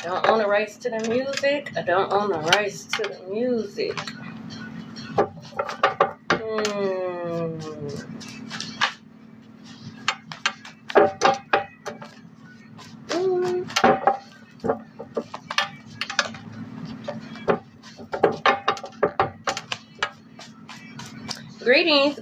don't own the rights to the music. I don't own the rights to the music.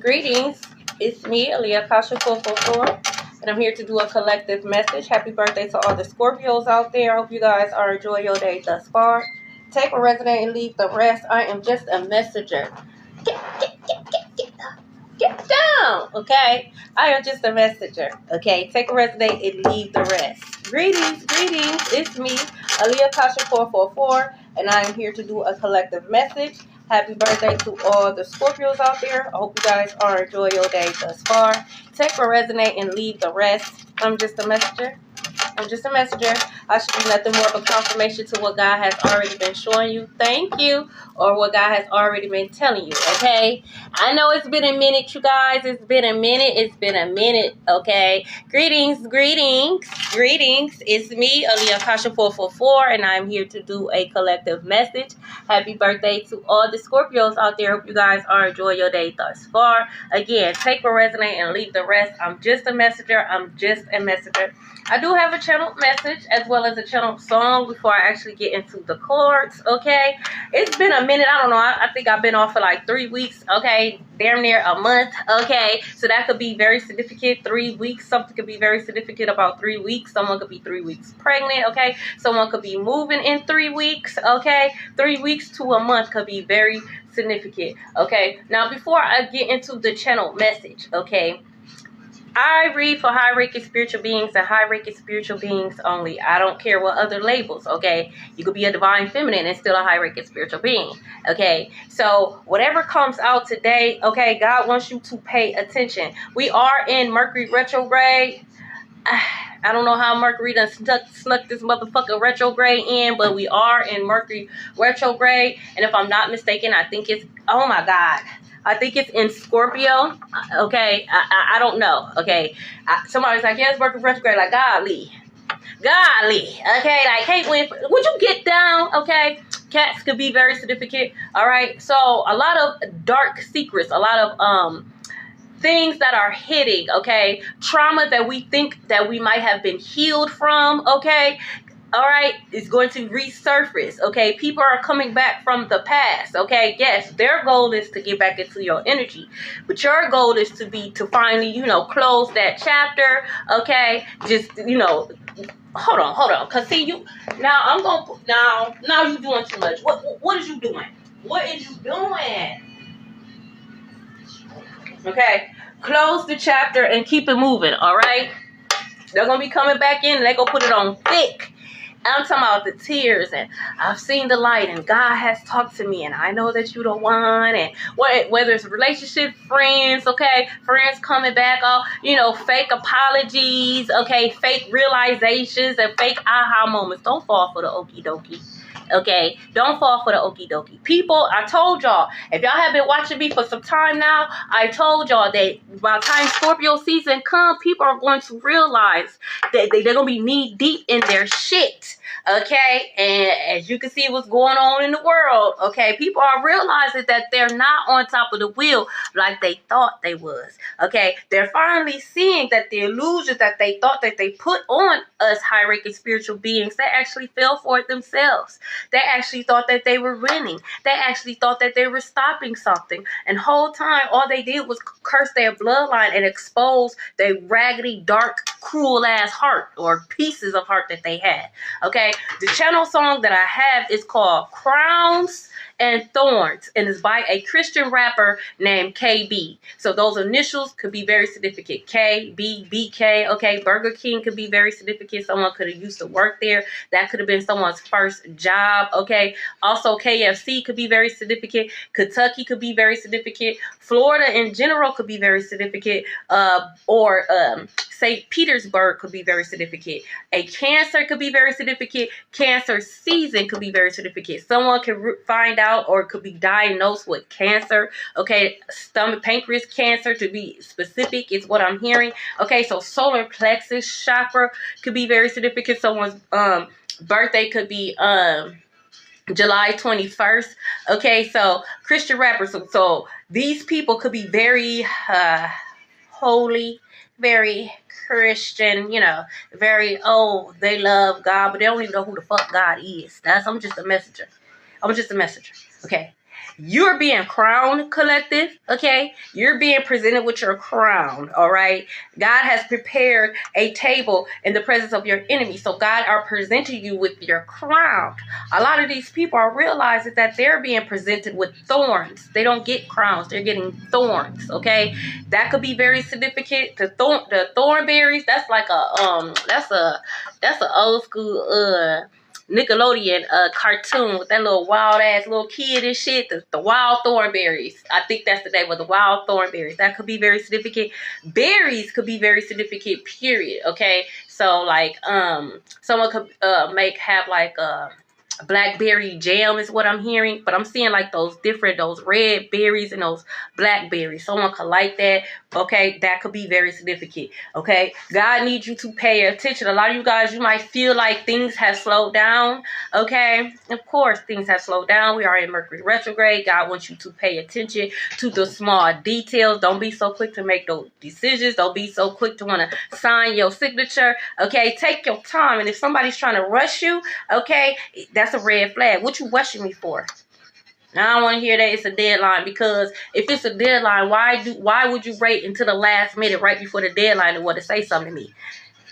Greetings. It's me, Aaliyah Kasha 444, and I'm here to do a collective message. Happy birthday to all the Scorpios out there. I hope you guys are enjoying your day thus far. Take what resonate and leave the rest. I am just a messenger. Get down, okay? I am just a messenger, okay? Take a resonate and leave the rest. Greetings. It's me, Aaliyah Kasha 444, and I am here to do a collective message. Happy birthday to all the Scorpios out there. I hope you guys are enjoying your day thus far. Take what resonate and leave the rest. I'm just a messenger. I should be nothing more of a confirmation to what God has already been showing you. Thank you. Or what God has already been telling you. Okay. I know it's been a minute, you guys. It's been a minute. Okay. Greetings. It's me, Aaliyah Kasha 444, and I'm here to do a collective message. Happy birthday to all the Scorpios out there. Hope you guys are enjoying your day thus far. Again, take what resonate and leave the rest. I'm just a messenger. I do have a channel message as well as a channel song before I actually get into the chords, okay? It's been a minute. I don't know. I think I've been off for like 3 weeks, okay? Damn near a month, okay? So that could be very significant. 3 weeks. Something could be very significant about 3 weeks. Someone could be 3 weeks pregnant, okay? Someone could be moving in 3 weeks, okay? 3 weeks to a month could be very significant, okay? Now, before I get into the channel message, okay? I read for high-ranking spiritual beings and high-ranking spiritual beings only. I don't care what other labels, okay? You could be a divine feminine and still a high-ranking spiritual being, okay? So whatever comes out today, okay, God wants you to pay attention. We are in Mercury retrograde. I don't know how Mercury done snuck this motherfucker retrograde in, but we are in Mercury retrograde. And if I'm not mistaken, I think it's, oh my God, I think it's in Scorpio. Okay, I don't know. Okay, somebody's like, yes, Mercury retrograde. Like, golly. Okay, like, hey, would you get down? Okay, cats could be very significant. All right, so a lot of dark secrets, a lot of things that are hitting. Okay, trauma that we think that we might have been healed from. Okay. All right, it's going to resurface, okay? People are coming back from the past, okay? Yes, their goal is to get back into your energy, but your goal is to finally, close that chapter, okay? Just, hold on, cause see you now. Now you're doing too much. What is you doing? Okay, close the chapter and keep it moving. All right, they're gonna be coming back in. And they gonna put it on thick. I'm talking about the tears, and I've seen the light, and God has talked to me, and I know that you the one, and whether it's relationship, friends, okay, friends coming back, all, fake apologies, okay, fake realizations, and fake aha moments. Don't fall for the okie dokie. Okay, don't fall for the okie dokie. People, I told y'all, if y'all have been watching me for some time now, I told y'all that by the time Scorpio season comes, people are going to realize that they're going to be knee deep in their shit. Okay, and as you can see what's going on in the world, okay, people are realizing that they're not on top of the wheel like they thought they was. Okay, they're finally seeing that the illusions that they thought that they put on us high-ranking spiritual beings, they actually fell for it themselves. They actually thought that they were winning. They actually thought that they were stopping something. And whole time, all they did was curse their bloodline and expose their raggedy, dark, cruel-ass heart or pieces of heart that they had. Okay, the channel song that I have is called Crowns and Thorns, and it's by a Christian rapper named KB. So those initials could be very significant. K, B, BK, okay? Burger King could be very significant. Someone could have used to work there. That could have been someone's first job, okay? Also, KFC could be very significant. Kentucky could be very significant. Florida in general could be very significant. Or St. Petersburg could be very significant. A Cancer could be very significant. Cancer season could be very significant. Someone can find out or could be diagnosed with cancer. Okay, stomach, pancreas cancer, to be specific, is what I'm hearing. Okay, so solar plexus chakra could be very significant. Someone's birthday could be July 21st. Okay, so Christian rappers. So these people could be very holy, very Christian, you know, very, oh, they love God, but they don't even know who the fuck God is. I'm just a messenger. I'm just a messenger. Okay. You're being crowned, collective. Okay. You're being presented with your crown. All right. God has prepared a table in the presence of your enemy. So God are presenting you with your crown. A lot of these people are realizing that they're being presented with thorns. They don't get crowns. They're getting thorns. Okay. That could be very significant. The thornberries, that's like that's an old school Nickelodeon cartoon with that little wild ass little kid and shit. The wild thornberries. I think that's the name of the wild thornberries. That could be very significant. Berries could be very significant, period. Okay. So like someone could have like blackberry jam is what I'm hearing, but I'm seeing like those red berries and those blackberries. Someone could like that. Okay, that could be very significant. Okay, God needs you to pay attention. A lot of you guys, you might feel like things have slowed down. Okay, of course things have slowed down. We are in Mercury retrograde. God wants you to pay attention to the small details. Don't be so quick to make those decisions. Don't be so quick to want to sign your signature. Okay, take your time. And if somebody's trying to rush you, okay, that's a red flag. What you rushing me for? Now, I don't want to hear that it's a deadline, because if it's a deadline, why would you wait until the last minute right before the deadline to want to say something to me?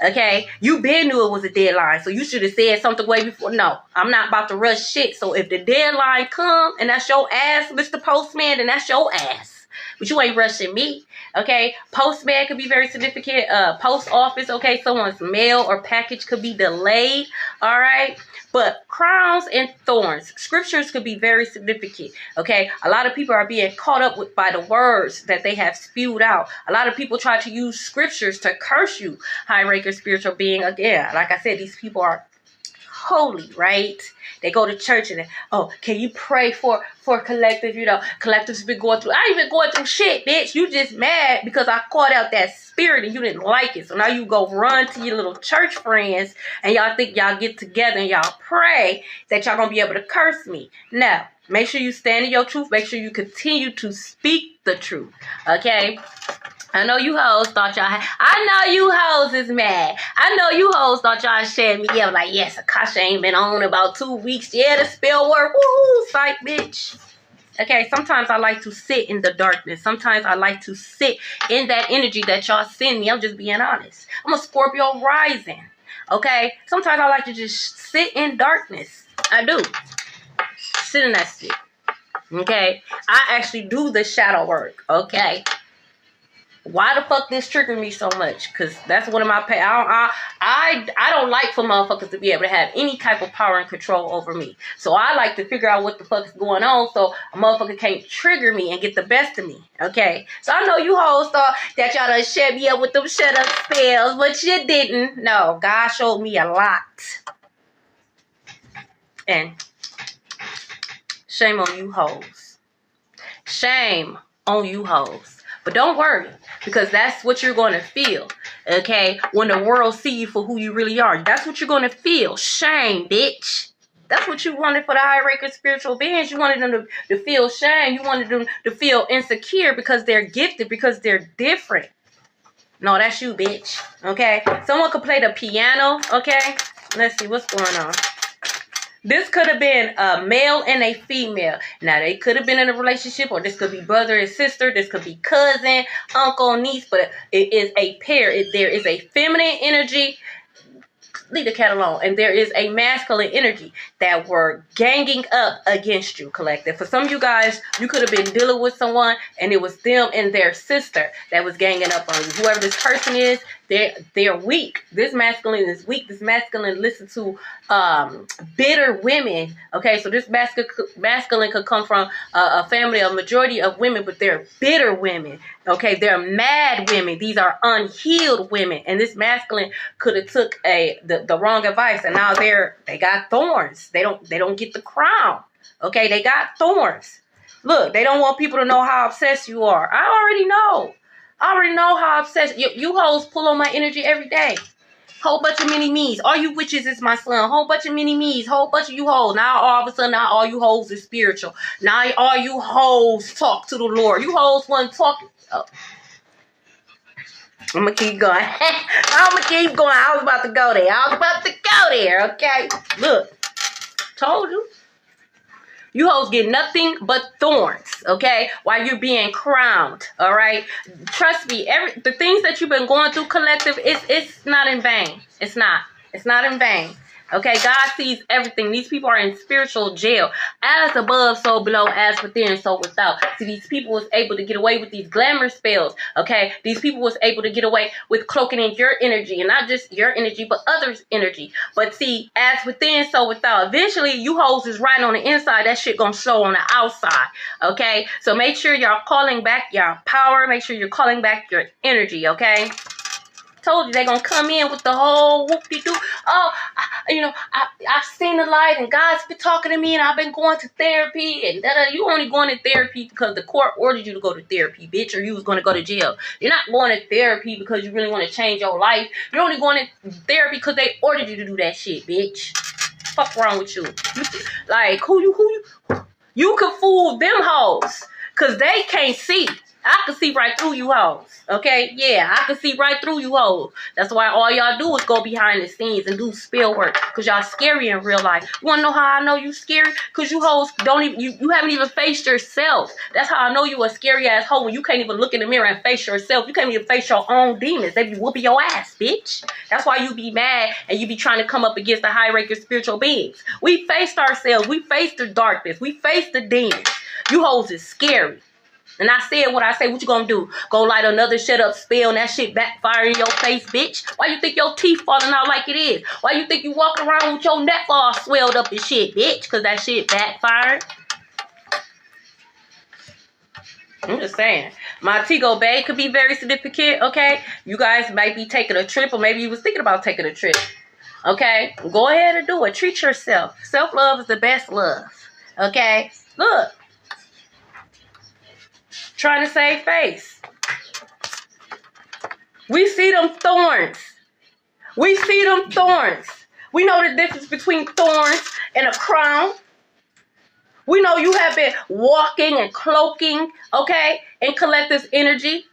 Okay, you been knew it was a deadline, so you should have said something way before. No, I'm not about to rush shit. So if the deadline come and that's your ass, Mr. Postman, then that's your ass. But you ain't rushing me. Okay, postman could be very significant. Post office, okay, someone's mail or package could be delayed. All right. But crowns and thorns, scriptures could be very significant. Okay, a lot of people are being caught up by the words that they have spewed out. A lot of people try to use scriptures to curse you, high ranker spiritual being. Again, like I said, these people are holy, right? They go to church and can you pray for collective? You know, collective's been going through. I ain't been going through shit, bitch. You just mad because I caught out that spirit and you didn't like it. So now you go run to your little church friends and y'all think y'all get together and y'all pray that y'all gonna be able to curse me. No. Make sure you stand in your truth. Make sure you continue to speak the truth. Okay? I know you hoes thought y'all I know you hoes is mad. I know you hoes thought y'all shared me up like, yes, Akasha ain't been on about 2 weeks. Yeah, the spell work. Woo, psych, bitch. Okay, sometimes I like to sit in the darkness. Sometimes I like to sit in that energy that y'all send me. I'm just being honest. I'm a Scorpio rising. Okay? Sometimes I like to just sit in darkness. I do. Sit in that shit. Okay? I actually do the shadow work. Okay? Why the fuck this triggered me so much? Because that's one of my I don't like for motherfuckers to be able to have any type of power and control over me. So I like to figure out what the fuck is going on so a motherfucker can't trigger me and get the best of me. Okay? So I know you hoes thought that y'all done shut me up with them shut up spells, but you didn't. No, God showed me a lot. And shame on you hoes. Shame on you hoes. But don't worry, because that's what you're going to feel, okay? When the world see you for who you really are. That's what you're going to feel. Shame, bitch. That's what you wanted for the high ranking spiritual beings. You wanted them to feel shame. You wanted them to feel insecure because they're gifted, because they're different. No, that's you, bitch, okay? Someone could play the piano, okay? Let's see what's going on. This could have been a male and a female. Now, they could have been in a relationship, or this could be brother and sister. This could be cousin, uncle, niece, but it is a pair. There is a feminine energy. Leave the cat alone. And there is a masculine energy that were ganging up against you, collective. For some of you guys, you could have been dealing with someone and it was them and their sister that was ganging up on you. Whoever this person is, they're weak. This masculine is weak. This masculine listens to bitter women. Okay, so this masculine could come from a family, a majority of women, but they're bitter women. Okay, they're mad women. These are unhealed women, and this masculine could have took the wrong advice, and now they got thorns. They don't get the crown. Okay, they got thorns. Look, they don't want people to know how obsessed you are. I already know how obsessed you hoes pull on my energy every day. Whole bunch of mini-me's. All you witches is my son. Whole bunch of mini-me's. Whole bunch of you hoes. Now all of a sudden, now all you hoes is spiritual. Now all you hoes talk to the Lord. You hoes want to talk. Oh. I'm going to keep going. I'm going to keep going. I was about to go there. Okay. Look. Told you. You hoes get nothing but thorns, okay? While you're being crowned, all right? Trust me, the things that you've been going through, collective, it's not in vain. It's not. It's not in vain. Okay, God sees everything. These people are in spiritual jail. As above, so below, as within, so without. See, these people was able to get away with these glamour spells, okay? These people was able to get away with cloaking in your energy, and not just your energy, but others' energy. But see, as within, so without. Eventually, you hoes is right on the inside. That shit gonna show on the outside, okay? So make sure y'all calling back your power. Make sure you're calling back your energy, okay? Told you they're gonna come in with the whole whoop-de-doo. Oh, I've seen the light and God's been talking to me and I've been going to therapy and you only going to therapy because the court ordered you to go to therapy, bitch, or you was gonna go to jail. You're not going to therapy because you really want to change your life. You're only going to therapy because they ordered you to do that shit, bitch. Fuck wrong with you? Like who you can fool them hoes because they can't see. I can see right through you hoes. Okay? Yeah, I can see right through you hoes. That's why all y'all do is go behind the scenes and do spell work. Because y'all scary in real life. You want to know how I know you scary? Because you hoes don't even, you haven't even faced yourself. That's how I know you a scary ass hoe when you can't even look in the mirror and face yourself. You can't even face your own demons. They be whooping your ass, bitch. That's why you be mad and you be trying to come up against the high-ranking spiritual beings. We faced ourselves. We faced the darkness. We faced the demons. You hoes is scary. And I said what I say. What you gonna do? Go light another shut up spell and that shit backfire in your face, bitch? Why you think your teeth falling out like it is? Why you think you walking around with your neck all swelled up and shit, bitch? Because that shit backfired. I'm just saying. Montego Bay could be very significant, okay? You guys might be taking a trip or maybe you was thinking about taking a trip. Okay? Go ahead and do it. Treat yourself. Self-love is the best love. Okay? Look. Trying to save face. We see them thorns. We see them thorns. We know the difference between thorns and a crown. We know you have been walking and cloaking, okay, in collective energy.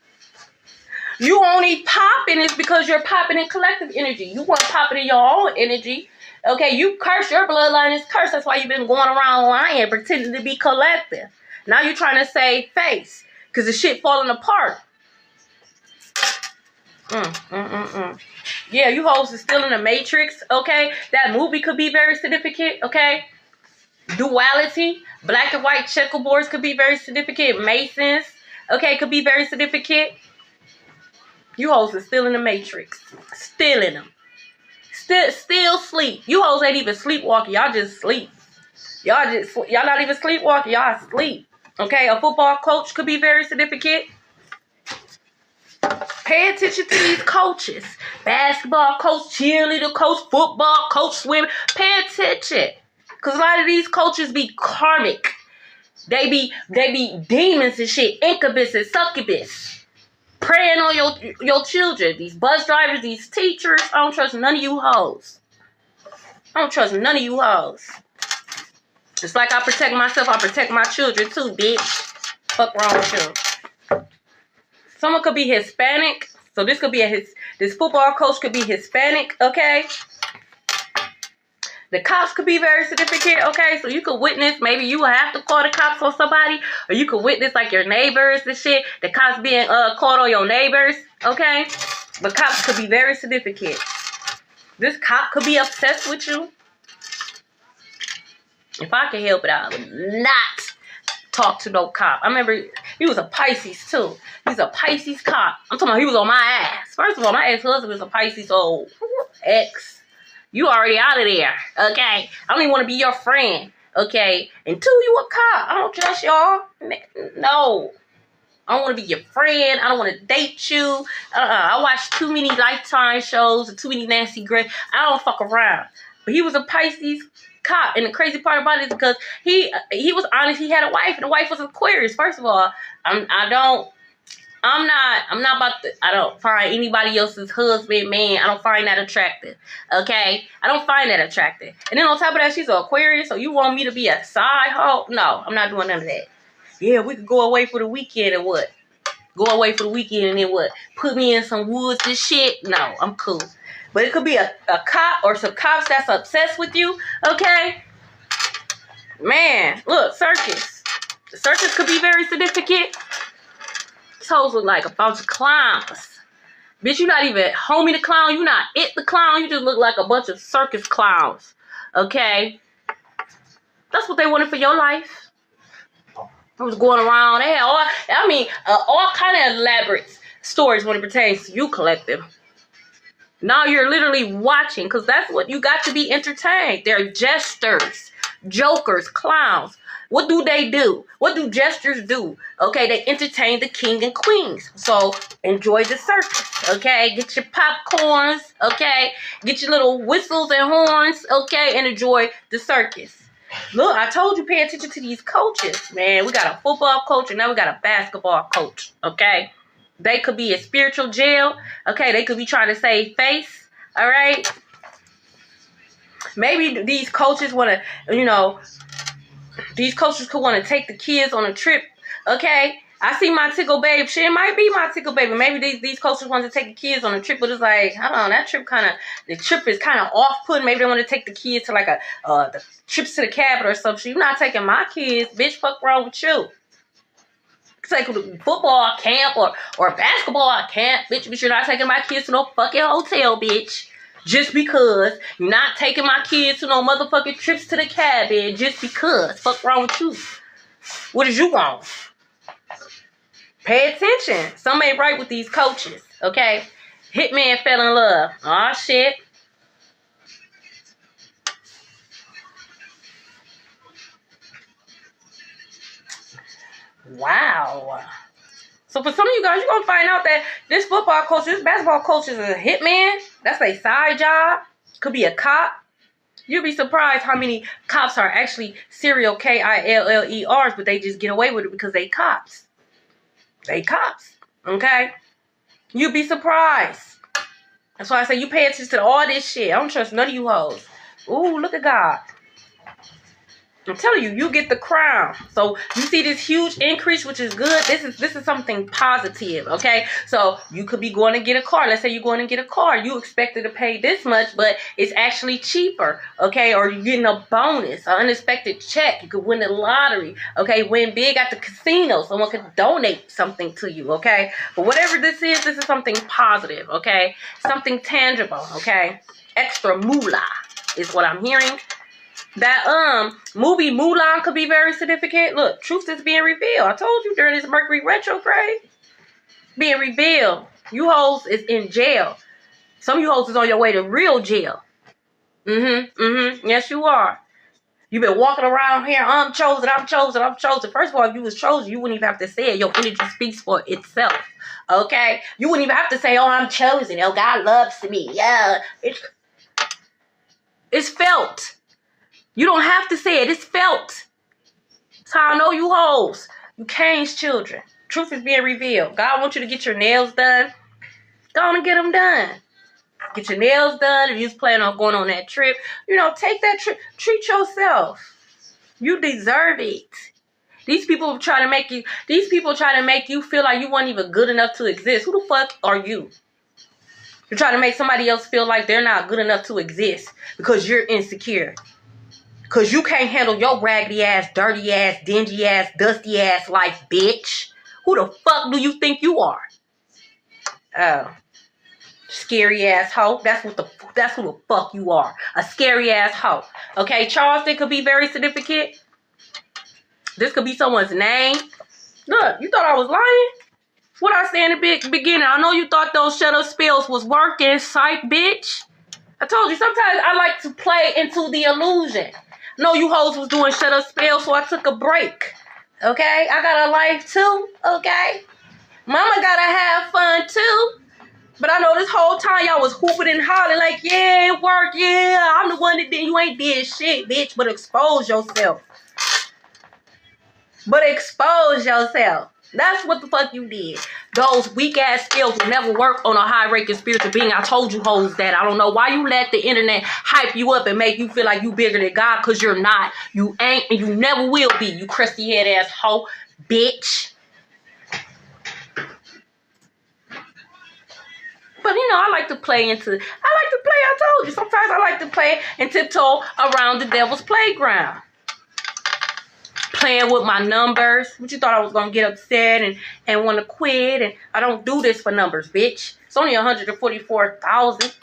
You only popping is because you're popping in collective energy. You weren't popping in your own energy. Okay, you curse, your bloodline is cursed. That's why you've been going around lying, pretending to be collective. Now you're trying to save face. Because the shit falling apart. Yeah, you hoes is still in the Matrix, okay? That movie could be very significant, okay? Duality. Black and white checkerboards could be very significant. Masons, okay, could be very significant. You hoes is still in the Matrix. Still in them. Still sleep. You hoes ain't even sleepwalking. Y'all just sleep. Y'all not even sleepwalking. Y'all sleep. Okay, a football coach could be very significant. Pay attention to these coaches. Basketball coach, cheerleader coach, football coach, swimmer. Pay attention. Because a lot of these coaches be karmic. They be demons and shit. Incubus and succubus. Preying on your children. These bus drivers, these teachers. I don't trust none of you hoes. I don't trust none of you hoes. Just like I protect myself, I protect my children too, bitch. Fuck wrong with you. Someone could be Hispanic. So this could be this football coach could be Hispanic, okay? The cops could be very significant, okay? So you could witness, maybe you will have to call the cops on somebody. Or you could witness like your neighbors and shit. The cops being called on your neighbors, okay? But cops could be very significant. This cop could be obsessed with you. If I could help it, I would not talk to no cop. I remember he was a Pisces too. He's a Pisces cop. I'm talking about he was on my ass. First of all, my ex-husband was a Pisces, so ex. You already out of there, okay? I don't even want to be your friend, okay? And two, you a cop. I don't trust y'all. No. I don't want to be your friend. I don't want to date you. I watch too many Lifetime shows and too many Nancy Grace. I don't fuck around. But he was a Pisces cop, and the crazy part about it is because he was honest. He had a wife, and the wife was Aquarius. First of all, I don't I'm not about to, I don't find anybody else's husband, man. I don't find that attractive. Okay? I don't find that attractive. And then on top of that, she's an Aquarius, so you want me to be a side hoe? No, I'm not doing none of that. Yeah, we could go away for the weekend and what? Go away for the weekend and then what? Put me in some woods and shit? No, I'm cool. But it could be a cop or some cops that's obsessed with you, okay? Man, look, circus. The circus could be very significant. These hoes look like a bunch of clowns. Bitch, you not even homie the clown. You not it the clown. You just look like a bunch of circus clowns. Okay? That's what they wanted for your life. I was going around. They had all kind of elaborate stories when it pertains to you, collective. Now you're literally watching, because that's what you got to be entertained. They're jesters, jokers, clowns. What do they do? What do jesters do? Okay, they entertain the king and queens. So enjoy the circus, okay? Get your popcorns, okay? Get your little whistles and horns, okay? And enjoy the circus. Look, I told you, pay attention to these coaches, man. We got a football coach and now we got a basketball coach, okay? They could be in spiritual jail, okay? They could be trying to save face, all right? Maybe these coaches want to, these coaches could want to take the kids on a trip, okay? I see my tickle babe. She might be my tickle baby. Maybe these coaches want to take the kids on a trip, but it's like, I don't know, the trip is kind of off-putting. Maybe they want to take the kids to like the trips to the Capitol or something. You're not taking my kids, bitch. Fuck wrong with you? Take them to football camp or basketball camp, bitch. But you're not taking my kids to no fucking hotel, bitch. Just because you're not taking my kids to no motherfucking trips to the cabin, just because. Fuck wrong with you? What did you want? Pay attention. Something ain't right with these coaches, okay? Hitman fell in love. Aw, shit. Wow. So for some of you guys, you're going to find out that this football coach, this basketball coach is a hitman. That's a side job. Could be a cop. You'll be surprised how many cops are actually serial Killers, but they just get away with it because they cops. They cops. Okay? You'll be surprised. That's why I say you pay attention to all this shit. I don't trust none of you hoes. Ooh, look at God. I'm telling you, you get the crown. So you see this huge increase, which is good. This is something positive, okay? So you could be going to get a car. Let's say you're going to get a car. You expected to pay this much, but it's actually cheaper, okay? Or you're getting a bonus, an unexpected check. You could win the lottery, okay? Win big at the casino. Someone could donate something to you, okay? But whatever this is something positive, okay? Something tangible, okay? Extra moolah is what I'm hearing. That movie Mulan could be very significant. Look, truth is being revealed. I told you during this Mercury retrograde. Being revealed. You hoes is in jail. Some of you hoes is on your way to real jail. Yes, you are. You've been walking around here, I'm chosen. First of all, if you was chosen, you wouldn't even have to say it. Your energy speaks for itself. Okay? You wouldn't even have to say, oh, I'm chosen. Oh, God loves me. Yeah. It's felt. You don't have to say it. It's felt. That's how I know you hoes. You Cain's children. Truth is being revealed. God wants you to get your nails done. Go on and get them done. Get your nails done. If you was planning on going on that trip, take that trip. Treat yourself. You deserve it. These people try to make you feel like you weren't even good enough to exist. Who the fuck are you? You're trying to make somebody else feel like they're not good enough to exist because you're insecure. Because you can't handle your raggedy ass, dirty ass, dingy ass, dusty ass life, bitch. Who the fuck do you think you are? Oh. Scary ass hoe. That's who the fuck you are. A scary ass hoe. Okay, Charleston could be very significant. This could be someone's name. Look, you thought I was lying? What I said in the beginning, I know you thought those shut up spells was working, psych, bitch. I told you, sometimes I like to play into the illusion. No, you hoes was doing shut up spells, so I took a break. Okay? I got a life too, okay? Mama gotta have fun too. But I know this whole time y'all was hooping and hollering like, yeah, it worked, yeah. I'm the one that did. You ain't did shit, bitch, but expose yourself. That's what the fuck you did. Those weak ass skills will never work on a high ranking spiritual being. I told you hoes that. I don't know why you let the internet hype you up and make you feel like you bigger than God, because you're not. You ain't, and you never will be, you crusty head ass hoe, bitch. But you know, I told you, sometimes I like to play and tiptoe around the devil's playground. Playing with my numbers. What you thought I was gonna get upset and want to quit? And I don't do this for numbers, bitch. It's only 144,000.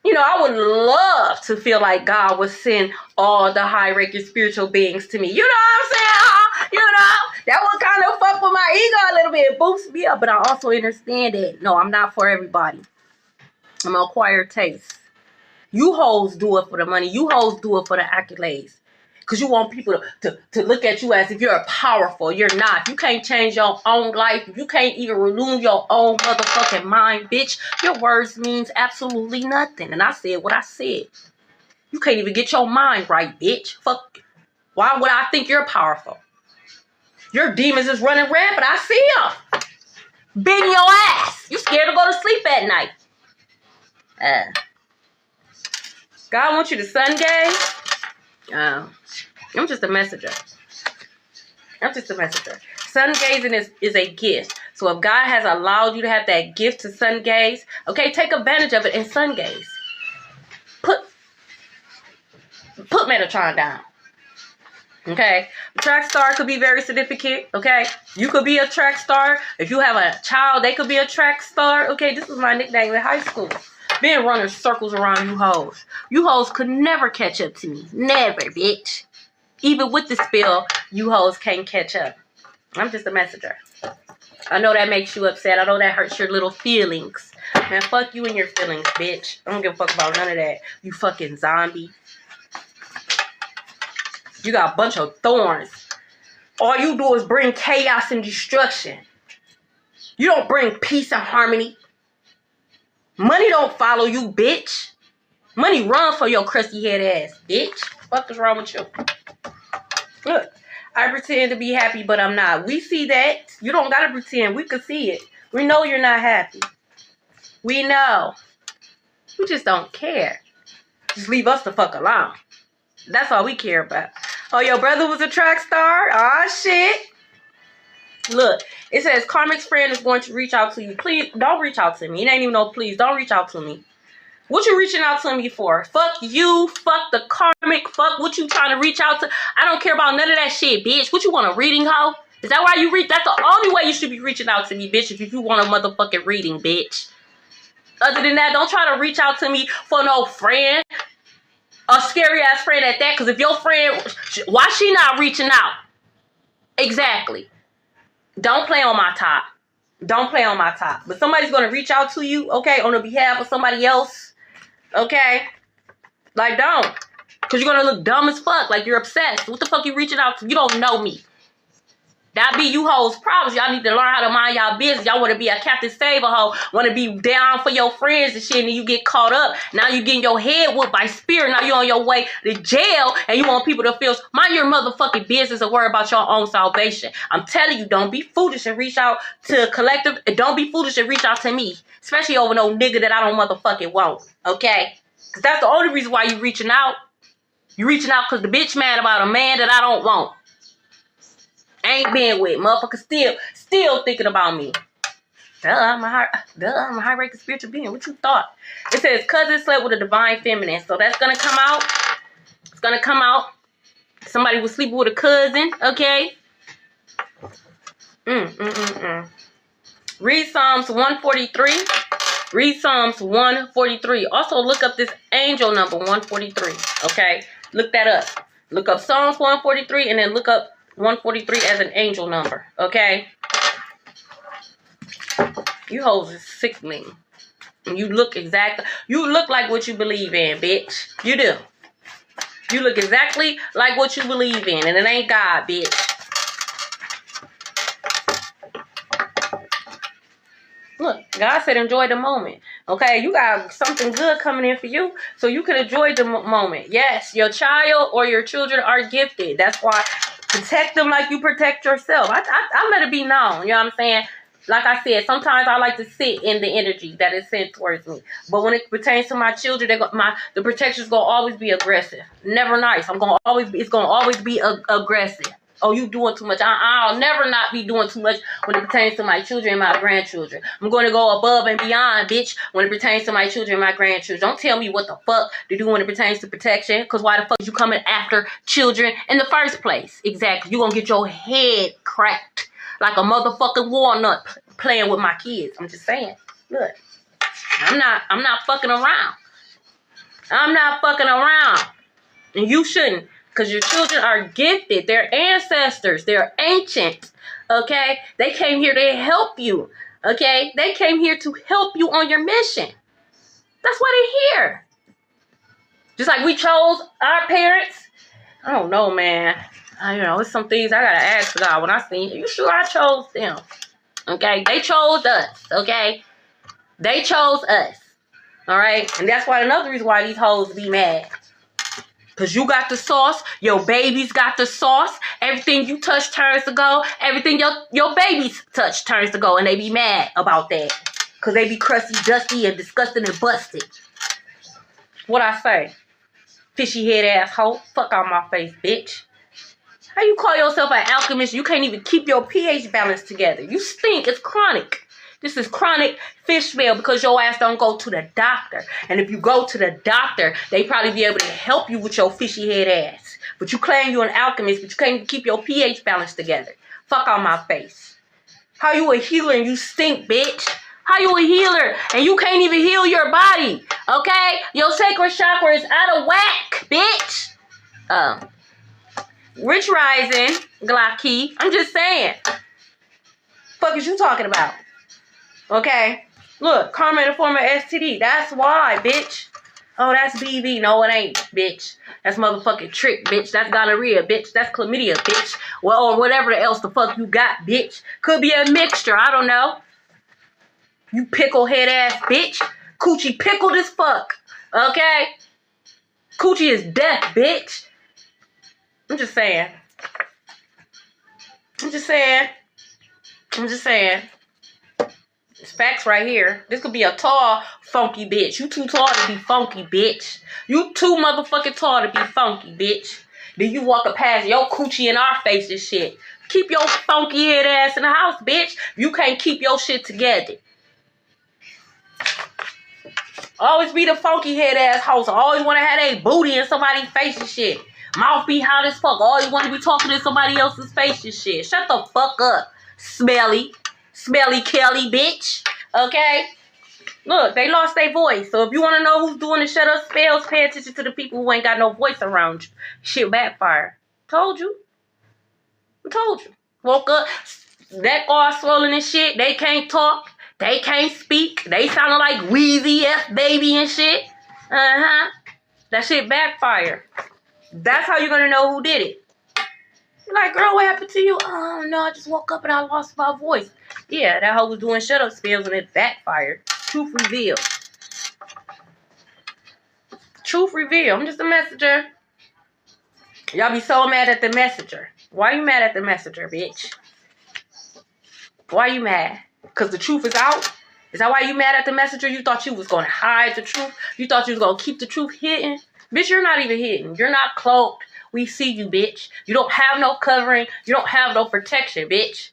You know, I would love to feel like God would send all the high-ranking spiritual beings to me. You know what I'm saying? You know, that would kind of fuck with my ego a little bit. It boosts me up, but I also understand that. No, I'm not for everybody. I'm an acquired taste. You hoes do it for the money. You hoes do it for the accolades. Because you want people to look at you as if you're powerful. You're not. You can't change your own life. You can't even renew your own motherfucking mind, bitch. Your words means absolutely nothing. And I said what I said. You can't even get your mind right, bitch. Fuck. Why would I think you're powerful? Your demons is running rampant. I see them. Beating your ass. You scared to go to sleep at night. God wants you to sun gaze. I'm just a messenger. Sun gazing is a gift. So if God has allowed you to have that gift to sun gaze, okay, take advantage of it and sun gaze. Put Metatron down. Okay, a track star could be very significant. Okay, you could be a track star. If you have a child, they could be a track star. Okay, this was my nickname in high school. Being running circles around you hoes. You hoes could never catch up to me. Never, bitch. Even with the spill, you hoes can't catch up. I'm just a messenger. I know that makes you upset. I know that hurts your little feelings. Man, fuck you and your feelings, bitch. I don't give a fuck about none of that. You fucking zombie. You got a bunch of thorns. All you do is bring chaos and destruction. You don't bring peace and harmony. Money don't follow you, bitch. Money run for your crusty head ass, bitch. What is wrong with you? Look, I pretend to be happy, but I'm not. We see that. You don't gotta pretend. We can see it. We know you're not happy. We know. We just don't care. Just leave us the fuck alone. That's all we care about. Oh, your brother was a track star? Aw, shit. Look, it says Karmic's friend is going to reach out to you. Please, don't reach out to me. It ain't even no please. Don't reach out to me. What you reaching out to me for? Fuck you. Fuck the karmic. Fuck what you trying to reach out to. I don't care about none of that shit, bitch. What you want, a reading, hoe? Is that why you reach? That's the only way you should be reaching out to me, bitch, if you want a motherfucking reading, bitch. Other than that, don't try to reach out to me for no friend. A scary ass friend at that. Because if your friend, why she not reaching out? Exactly. Don't play on my top. Don't play on my top. But somebody's going to reach out to you, okay, on the behalf of somebody else. Okay? Like, don't. Because you're going to look dumb as fuck. Like, you're obsessed. What the fuck you reaching out to? You don't know me. That be you hoes' problems. Y'all need to learn how to mind y'all business. Y'all want to be a Captain Saver hoe. Want to be down for your friends and shit. And then you get caught up. Now you getting your head whooped by spirit. Now you on your way to jail. And you want people to feel, mind your motherfucking business and worry about your own salvation. I'm telling you, don't be foolish and reach out to a collective. And don't be foolish and reach out to me. Especially over no nigga that I don't motherfucking want. Okay? Because that's the only reason why you reaching out. You reaching out because the bitch mad about a man that I don't want. Ain't been with. Motherfucker still thinking about me. I'm a high-ranking spiritual being. What you thought? It says cousin slept with a divine feminine. So that's gonna come out. It's gonna come out. Somebody was sleeping with a cousin. Okay. Read Psalms 143. Read Psalms 143. Also look up this angel number 143. Okay. Look that up. Look up Psalms 143 and then look up 143 as an angel number, okay? You hoes is sickening. You look like what you believe in, bitch. You do. You look exactly like what you believe in, and it ain't God, bitch. Look, God said enjoy the moment. Okay, you got something good coming in for you, so you can enjoy the moment. Yes, your child or your children are gifted. That's why Protect them like you protect yourself. I let it be known. You know what I'm saying? Like I said, sometimes I like to sit in the energy that is sent towards me. But when it pertains to my children, the protection's gonna always be aggressive. Never nice. It's gonna always be aggressive. Oh, you doing too much. I'll never not be doing too much when it pertains to my children and my grandchildren. I'm going to go above and beyond, bitch, when it pertains to my children and my grandchildren. Don't tell me what the fuck to do when it pertains to protection, because why the fuck is you coming after children in the first place? Exactly. You're going to get your head cracked like a motherfucking walnut playing with my kids. I'm just saying. Look, I'm not fucking around. I'm not fucking around. And you shouldn't. Because your children are gifted. They're ancestors. They're ancient. Okay? They came here to help you. Okay? They came here to help you on your mission. That's why they're here. Just like we chose our parents. I don't know, man. It's some things I gotta ask God when I see you. Sure I chose them? Okay? They chose us. Okay? They chose us. Alright? And that's why another reason why these hoes be mad. Because you got the sauce. Your babies got the sauce. Everything you touch turns to gold. Everything your babies touch turns to gold. And they be mad about that. Because they be crusty, dusty, and disgusting and busted. What I say? Fishy head asshole. Fuck out my face, bitch. How you call yourself an alchemist? You can't even keep your pH balance together. You stink. It's chronic. This is chronic fish smell because your ass don't go to the doctor. And if you go to the doctor, they probably be able to help you with your fishy head ass. But you claim you're an alchemist, but you can't even keep your pH balance together. Fuck on my face. How you a healer and you stink, bitch? How you a healer and you can't even heal your body? Okay? Your sacral chakra is out of whack, bitch. Rich Rising, Glocky. I'm just saying. Fuck is you talking about? Okay, look, karma in the form of STD. That's why, bitch. Oh, that's BV. No, it ain't, bitch. That's motherfucking trick, bitch. That's gonorrhea, bitch. That's chlamydia, bitch. Well, or whatever else the fuck you got, bitch. Could be a mixture. I don't know. You pickle head ass bitch. Coochie pickled as fuck. Okay? Coochie is death, bitch. I'm just saying. I'm just saying. I'm just saying. It's facts right here. This could be a tall, funky bitch. You too tall to be funky, bitch. You too motherfucking tall to be funky, bitch. Then you walking past your coochie in our face and shit. Keep your funky head ass in the house, bitch. You can't keep your shit together. Always be the funky head ass house. Always want to have a booty in somebody's face and shit. Mouth be hot as fuck. Always want to be talking in somebody else's face and shit. Shut the fuck up, Smelly Kelly, bitch. Okay? Look, they lost their voice. So if you want to know who's doing the shut up spells, pay attention to the people who ain't got no voice around you. Shit backfire. Told you. I told you. Woke up, neck all swollen and shit. They can't talk. They can't speak. They sounding like Wheezy F baby and shit. That shit backfire. That's how you're going to know who did it. You're like, girl, what happened to you? Oh, no, I just woke up and I lost my voice. Yeah, that hoe was doing shut-up spells and it backfired. Truth revealed. Truth revealed. I'm just a messenger. Y'all be so mad at the messenger. Why you mad at the messenger, bitch? Why you mad? Because the truth is out? Is that why you mad at the messenger? You thought you was going to hide the truth? You thought you was going to keep the truth hidden? Bitch, you're not even hidden. You're not cloaked. We see you, bitch. You don't have no covering. You don't have no protection, bitch.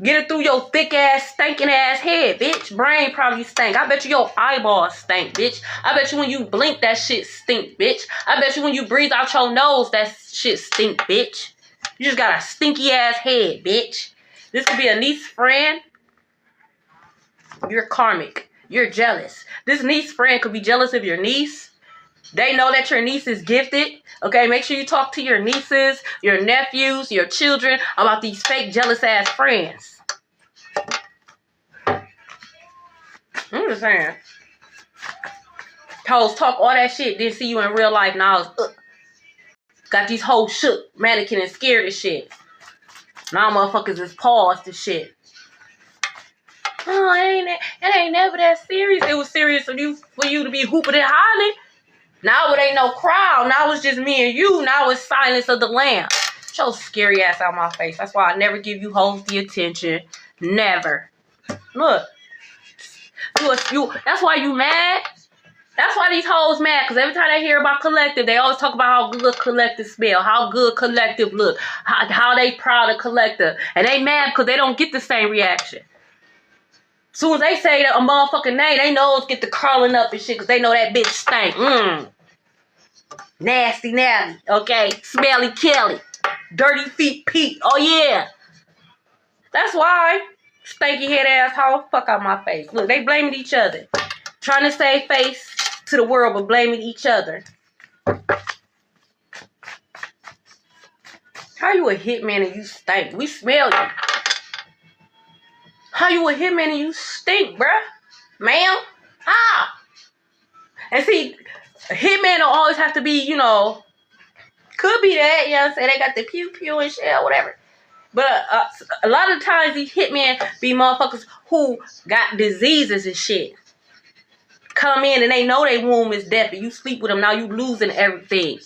Get it through your thick ass, stinking ass head, bitch. Brain probably stink. I bet you your eyeballs stink, bitch. I bet you when you blink, that shit stink, bitch. I bet you when you breathe out your nose, that shit stink, bitch. You just got a stinky ass head, bitch. This could be a niece friend. You're karmic. You're jealous. This niece friend could be jealous of your niece. They know that your niece is gifted. Okay, make sure you talk to your nieces, your nephews, your children about these fake jealous ass friends. I'm just saying. Hoes talk all that shit, didn't see you in real life. Now got these hoes shook, mannequin, and scared as shit. Now motherfuckers is paused and shit. Oh, it ain't never that serious. It was serious for you to be hooping and hollering. Now it ain't no crowd. Now it's just me and you. Now it's silence of the lamb. Get your scary ass out my face. That's why I never give you hoes the attention. Never. Look. That's why you mad. That's why these hoes mad. Because every time they hear about Collective, they always talk about how good Collective smell. How good Collective look. How they proud of Collective. And they mad because they don't get the same reaction. As soon as they say a motherfucking name, they nose get the curling up and shit because they know that bitch stink. Nasty Nelly. Okay? Smelly Kelly. Dirty Feet Pete. Oh yeah. That's why. Stanky head asshole. Fuck out my face. Look, they blaming each other. Trying to save face to the world, but blaming each other. How you a hitman and you stink? We smell you. How you a hitman and you stink, bruh? Ma'am? How? And see, a hitman don't always have to be, you know, could be that, you know what I'm saying? They got the pew-pew and shit or whatever. But a lot of times these hitmen be motherfuckers who got diseases and shit. Come in and they know their womb is deaf and you sleep with them. Now you losing everything.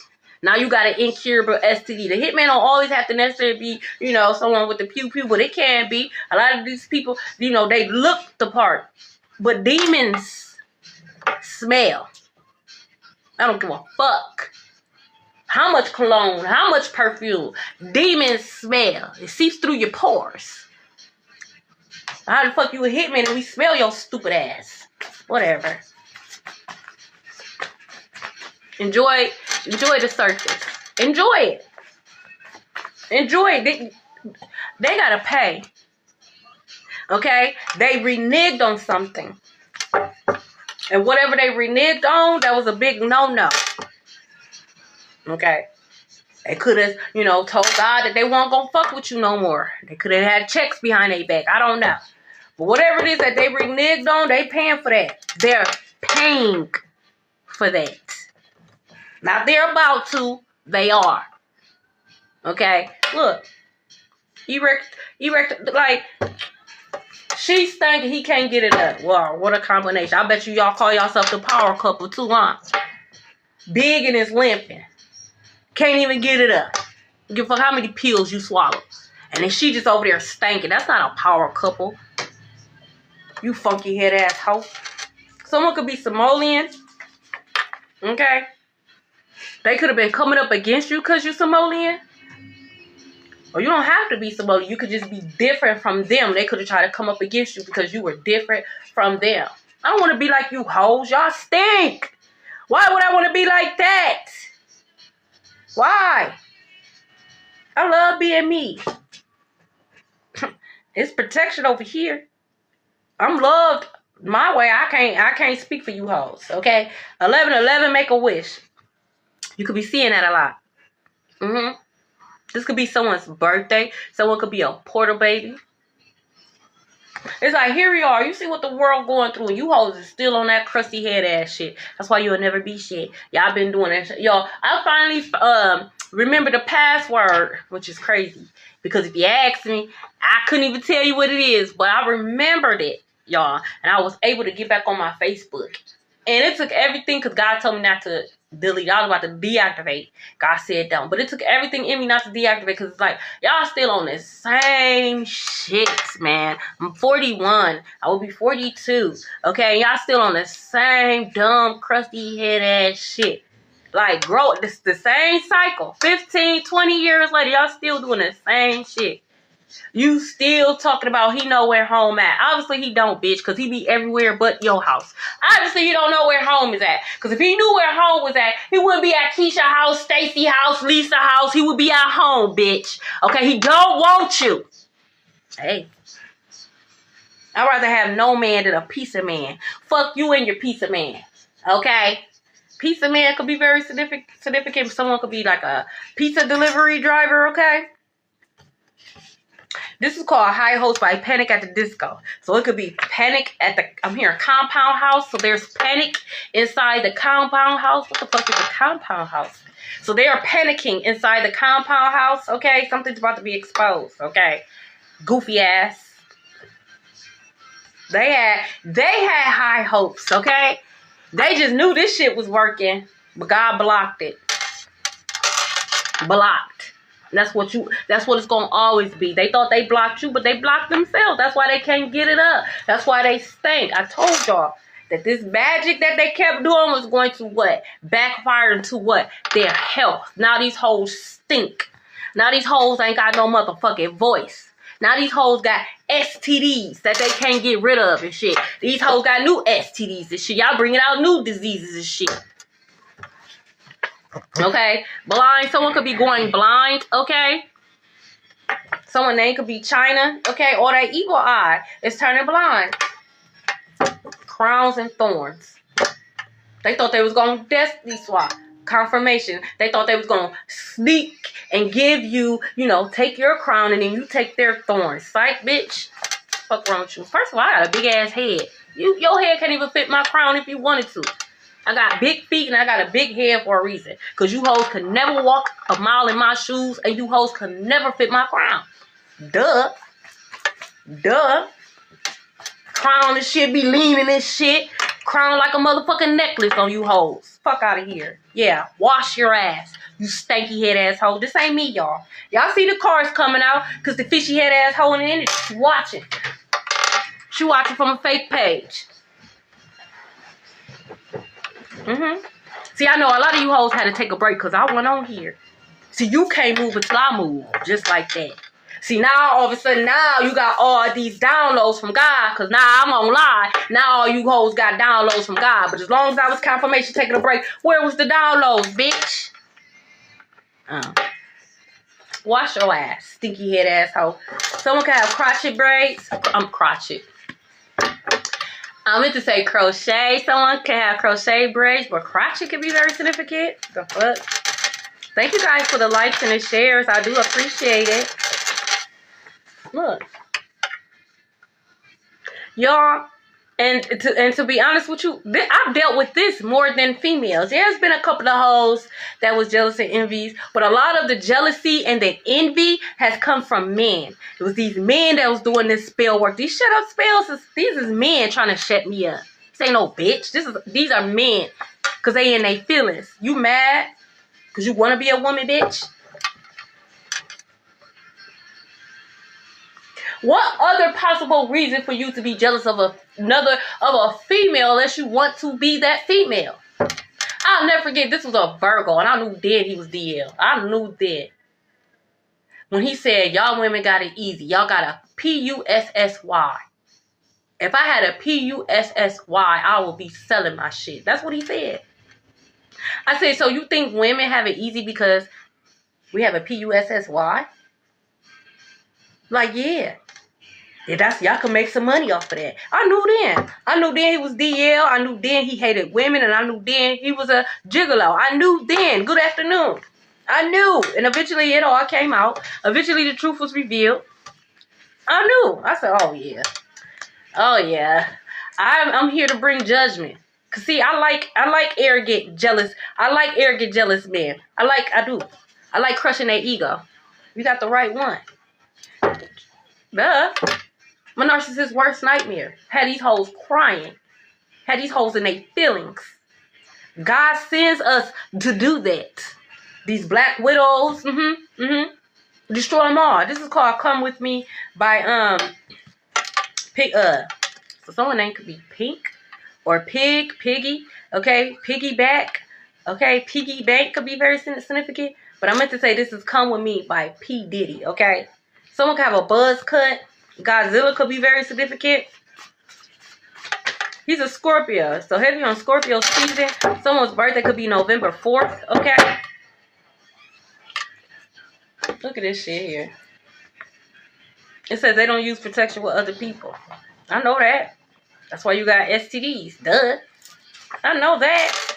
Now you got an incurable STD. The hitman don't always have to necessarily be, you know, someone with the pew-pew, but it can be. A lot of these people, you know, they look the part. But demons smell. I don't give a fuck. How much cologne, how much perfume. Demons smell. It seeps through your pores. How the fuck you a hitman and we smell your stupid ass? Whatever. Enjoy the surface. Enjoy it. Enjoy it. They gotta pay. Okay? They reneged on something. And whatever they reneged on, that was a big no-no. Okay? They could have, you know, told God that they weren't gonna fuck with you no more. They could have had checks behind their back. I don't know. But whatever it is that they reneged on, they paying for that. They're paying for that. Not they're about to, they are. Okay? Look. Like, she's thinking he can't get it up. Wow, what a combination. I bet y'all call yourself the power couple too, huh? Big and is limping. Can't even get it up. Give a fuck how many pills you swallow. And then she just over there stinking. That's not a power couple. You funky head ass hoe. Someone could be Somalian. Okay? They could have been coming up against you because you're Somalian. Or you don't have to be Somalian. You could just be different from them. They could have tried to come up against you because you were different from them. I don't want to be like you hoes. Y'all stink. Why would I want to be like that? Why? I love being me. It's protection over here. I'm loved my way. I can't speak for you hoes. Okay? 11/11 make a wish. You could be seeing that a lot. This could be someone's birthday. Someone could be a portal baby. It's like, here we are. You see what the world going through, and you hoes is still on that crusty head ass shit. That's why you'll never be shit. Y'all been doing that shit. Yo, I finally remember the password, which is crazy. Because if you ask me, I couldn't even tell you what it is, but I remembered it, y'all. And I was able to get back on my Facebook. And it took everything because God told me not to delete. I was about to deactivate. God said don't. But it took everything in me not to deactivate because it's like, y'all still on this same shit, man. I'm 41. I will be 42. Okay? Y'all still on the same dumb, crusty head ass shit. Like, grow. It's the same cycle. 15, 20 years later, y'all still doing the same shit. You still talking about he know where home at. Obviously he don't, bitch, because he be everywhere but your house. Obviously he don't know where home is at. Because if he knew where home was at, he wouldn't be at Keisha house, Stacy house, Lisa house. He would be at home, bitch. Okay, he don't want you. Hey. I'd rather have no man than a piece of man. Fuck you and your piece of man. Okay? Piece of man could be very significant. Someone could be like a pizza delivery driver, okay? This is called High Hopes by Panic at the Disco. So it could be Panic at the, I'm hearing compound house. So there's panic inside the compound house. What the fuck is a compound house? So they are panicking inside the compound house, okay? Something's about to be exposed, okay? Goofy ass. They had high hopes, okay? They just knew this shit was working. But God blocked it. Blocked. That's what it's gonna always be. They thought they blocked you, but they blocked themselves. That's why they can't get it up. That's why they stink. I told y'all that this magic that they kept doing was going to what? Backfire into what? Their health. Now these hoes stink. Now these hoes ain't got no motherfucking voice. Now these hoes got STDs that they can't get rid of and shit. These hoes got new STDs and shit. Y'all bringing out new diseases and shit. Okay, blind. Someone could be going blind. Okay, someone name could be China. Okay, or that evil eye is turning blind. Crowns and thorns. They thought they was gonna destiny swap. Confirmation. They thought they was gonna sneak and give you, you know, take your crown and then you take their thorns. Psych, bitch. Fuck wrong with you? First of all, I got a big ass head. Your head can't even fit my crown if you wanted to. I got big feet and I got a big head for a reason. Because you hoes could never walk a mile in my shoes and you hoes could never fit my crown. Duh. Duh. Crown and shit be leaning and shit. Crown like a motherfucking necklace on you hoes. Fuck out of here. Yeah, wash your ass. You stanky head asshole. This ain't me, y'all. Y'all see the cars coming out because the fishy head asshole in the end, she watching. She watching from a fake page. See, I know a lot of you hoes had to take a break because I went on here. See, you can't move until I move. Just like that. See, now all of a sudden, now you got all these downloads from God. Because now I'm on live. Now all you hoes got downloads from God. But as long as I was confirmation taking a break, where was the downloads, bitch? Wash your ass, stinky head asshole. Someone can have crotchet braids. I'm crotchet. I meant to say crochet. Someone can have crochet braids, but crotchet can be very significant. The fuck? Thank you guys for the likes and the shares. I do appreciate it. Look. Y'all, and to be honest with you, I've dealt with this more than females. There's been a couple of hoes that was jealous and envious, but a lot of the jealousy and the envy has come from men. It was these men that was doing this spell work. These shut up spells, these is men trying to shut me up. This ain't no bitch. These are men, cause they in their feelings. You mad? Cause you want to be a woman, bitch? What other possible reason for you to be jealous of a female unless you want to be that female? I'll never forget, this was a Virgo, and I knew then he was DL. I knew then. When he said, y'all women got it easy. Y'all got a P-U-S-S-Y. If I had a P-U-S-S-Y, I would be selling my shit. That's what he said. I said, so you think women have it easy because we have a P-U-S-S-Y? Like, yeah. Yeah, y'all can make some money off of that. I knew then. I knew then he was DL. I knew then he hated women. And I knew then he was a gigolo. I knew then. Good afternoon. I knew. And eventually it all came out. Eventually the truth was revealed. I knew. I said, oh, yeah. Oh, yeah. I'm here to bring judgment. Cause see, I like arrogant, jealous. I like arrogant, jealous men. I do. I like crushing their ego. You got the right one. Duh. My narcissist's worst nightmare. Had these hoes crying. Had these hoes in their feelings. God sends us to do that. These black widows. Destroy them all. This is called Come With Me by so someone name could be Pink or Piggy. Okay, Piggyback. Okay, Piggy Bank could be very significant. But I meant to say this is Come With Me by P. Diddy. Okay. Someone could have a buzz cut. Godzilla could be very significant. He's a Scorpio. So heavy on Scorpio season. Someone's birthday could be November 4th. Okay. Look at this shit here. It says they don't use protection with other people. I know that. That's why you got STDs. Duh. I know that.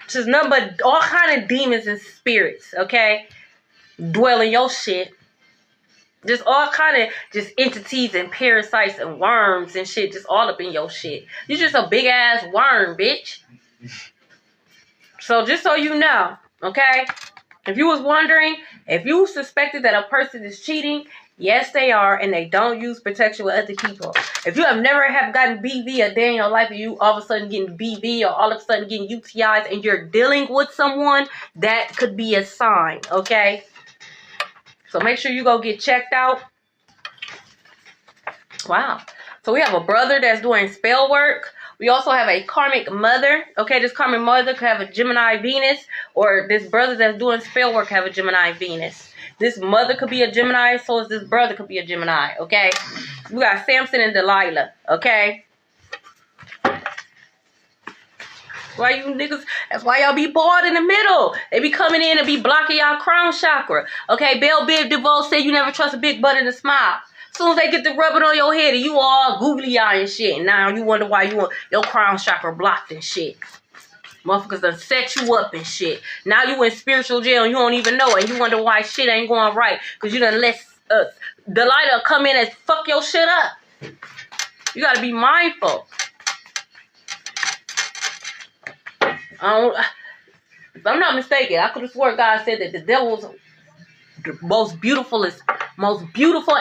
Just nothing but all kind of demons and spirits. Okay. Dwell in your shit. Just all kind of just entities and parasites and worms and shit just all up in your shit. You're just a big ass worm, bitch. So just so you know, okay? If you was wondering, if you suspected that a person is cheating Yes, they are, and they don't use protection with other people. If you have never have gotten BV a day in your life, and you all of a sudden getting BV or all of a sudden getting UTIs, and you're dealing with someone, that could be a sign, okay? So make sure you go get checked out. Wow. So we have a brother that's doing spell work. We also have a karmic mother. Okay, this karmic mother could have a Gemini Venus, or this brother that's doing spell work have a Gemini Venus. This mother could be a Gemini, so is this brother could be a Gemini, okay? We got Samson and Delilah, okay? Why you niggas, that's why y'all be bored in the middle. They be coming in and be blocking y'all crown chakra. Okay, Belle Biv DeVoe said you never trust a big butt and a smile. As soon as they get to rubbing on your head and you all googly eye and shit. Now you wonder why your crown chakra blocked and shit. Motherfuckers done set you up and shit. Now you in spiritual jail and you don't even know it. And you wonder why shit ain't going right. Because you done let Delilah come in and fuck your shit up. You gotta be mindful. If I'm not mistaken, I could have swore God said that the devil's the most beautiful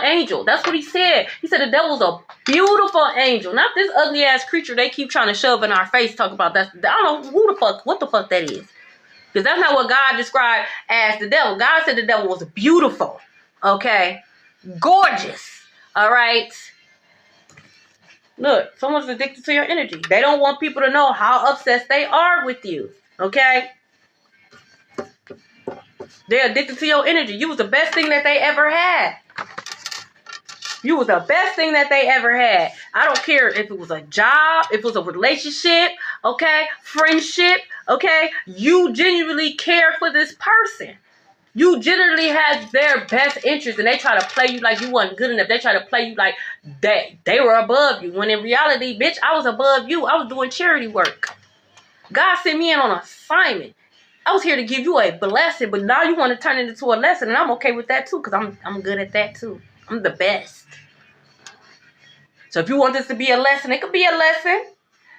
angel. That's what he said. He said the devil's a beautiful angel, not this ugly ass creature they keep trying to shove in our face. Talk about that. I don't know what the fuck that is, because that's not what God described as the devil. God said the devil was beautiful, okay, gorgeous. All right. Look, someone's addicted to your energy. They don't want people to know how obsessed they are with you. Okay? They're addicted to your energy. You was the best thing that they ever had. You was the best thing that they ever had. I don't care if it was a job, if it was a relationship, okay? Friendship, okay? You genuinely care for this person. You generally had their best interest, and they try to play you like you wasn't good enough. They try to play you like they were above you. When in reality, bitch, I was above you. I was doing charity work. God sent me in on an assignment. I was here to give you a blessing, but now you want to turn it into a lesson, and I'm okay with that too, because I'm good at that too. I'm the best. So if you want this to be a lesson, it could be a lesson.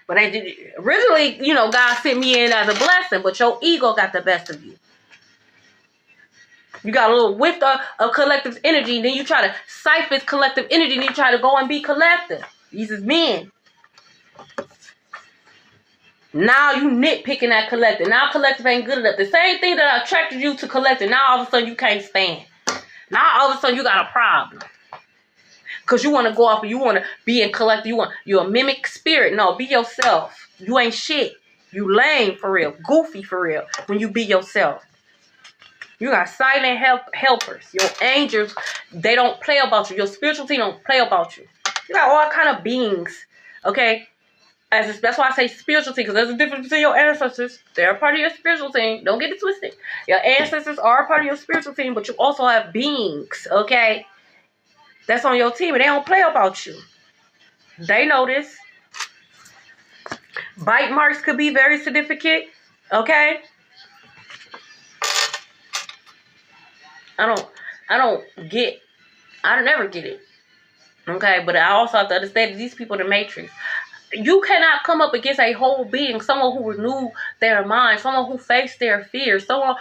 But originally, you know, God sent me in as a blessing, but your ego got the best of you. You got a little whiff of collective energy, and then you try to siphon collective energy, and you try to go and be collective. These is men. Now you nitpicking that collective. Now collective ain't good enough. The same thing that attracted you to collective, now all of a sudden you can't stand. Now all of a sudden you got a problem. Because you want to go off and you want to be in collective. You're a mimic spirit. No, be yourself. You ain't shit. You lame for real. Goofy for real when you be yourself. You got silent helpers. Your angels, they don't play about you. Your spiritual team don't play about you. You got all kind of beings, okay? That's why I say spiritual team, because there's a difference between your ancestors. They're a part of your spiritual team. Don't get it twisted. Your ancestors are a part of your spiritual team, but you also have beings, okay? That's on your team, and they don't play about you. They know this. Bite marks could be very significant, okay? I never get it. Okay, but I also have to understand that these people in the Matrix. You cannot come up against a whole being, someone who renewed their mind, someone who faced their fears, someone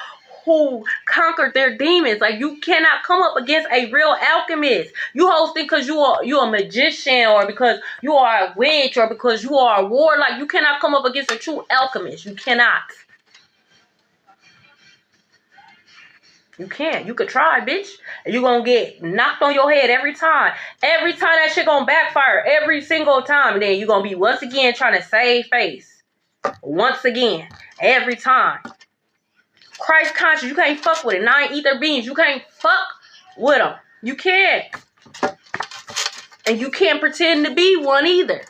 who conquered their demons. Like, you cannot come up against a real alchemist. You hoes think because you're a magician, or because you are a witch, or because you are a warlock, you cannot come up against a true alchemist. You cannot. You can't. You could try, bitch. And you're going to get knocked on your head every time. Every time that shit going to backfire. Every single time. And then you're going to be once again trying to save face. Once again. Every time. Christ conscious. You can't fuck with it. 9 ether beings. You can't fuck with them. You can't. And you can't pretend to be one either.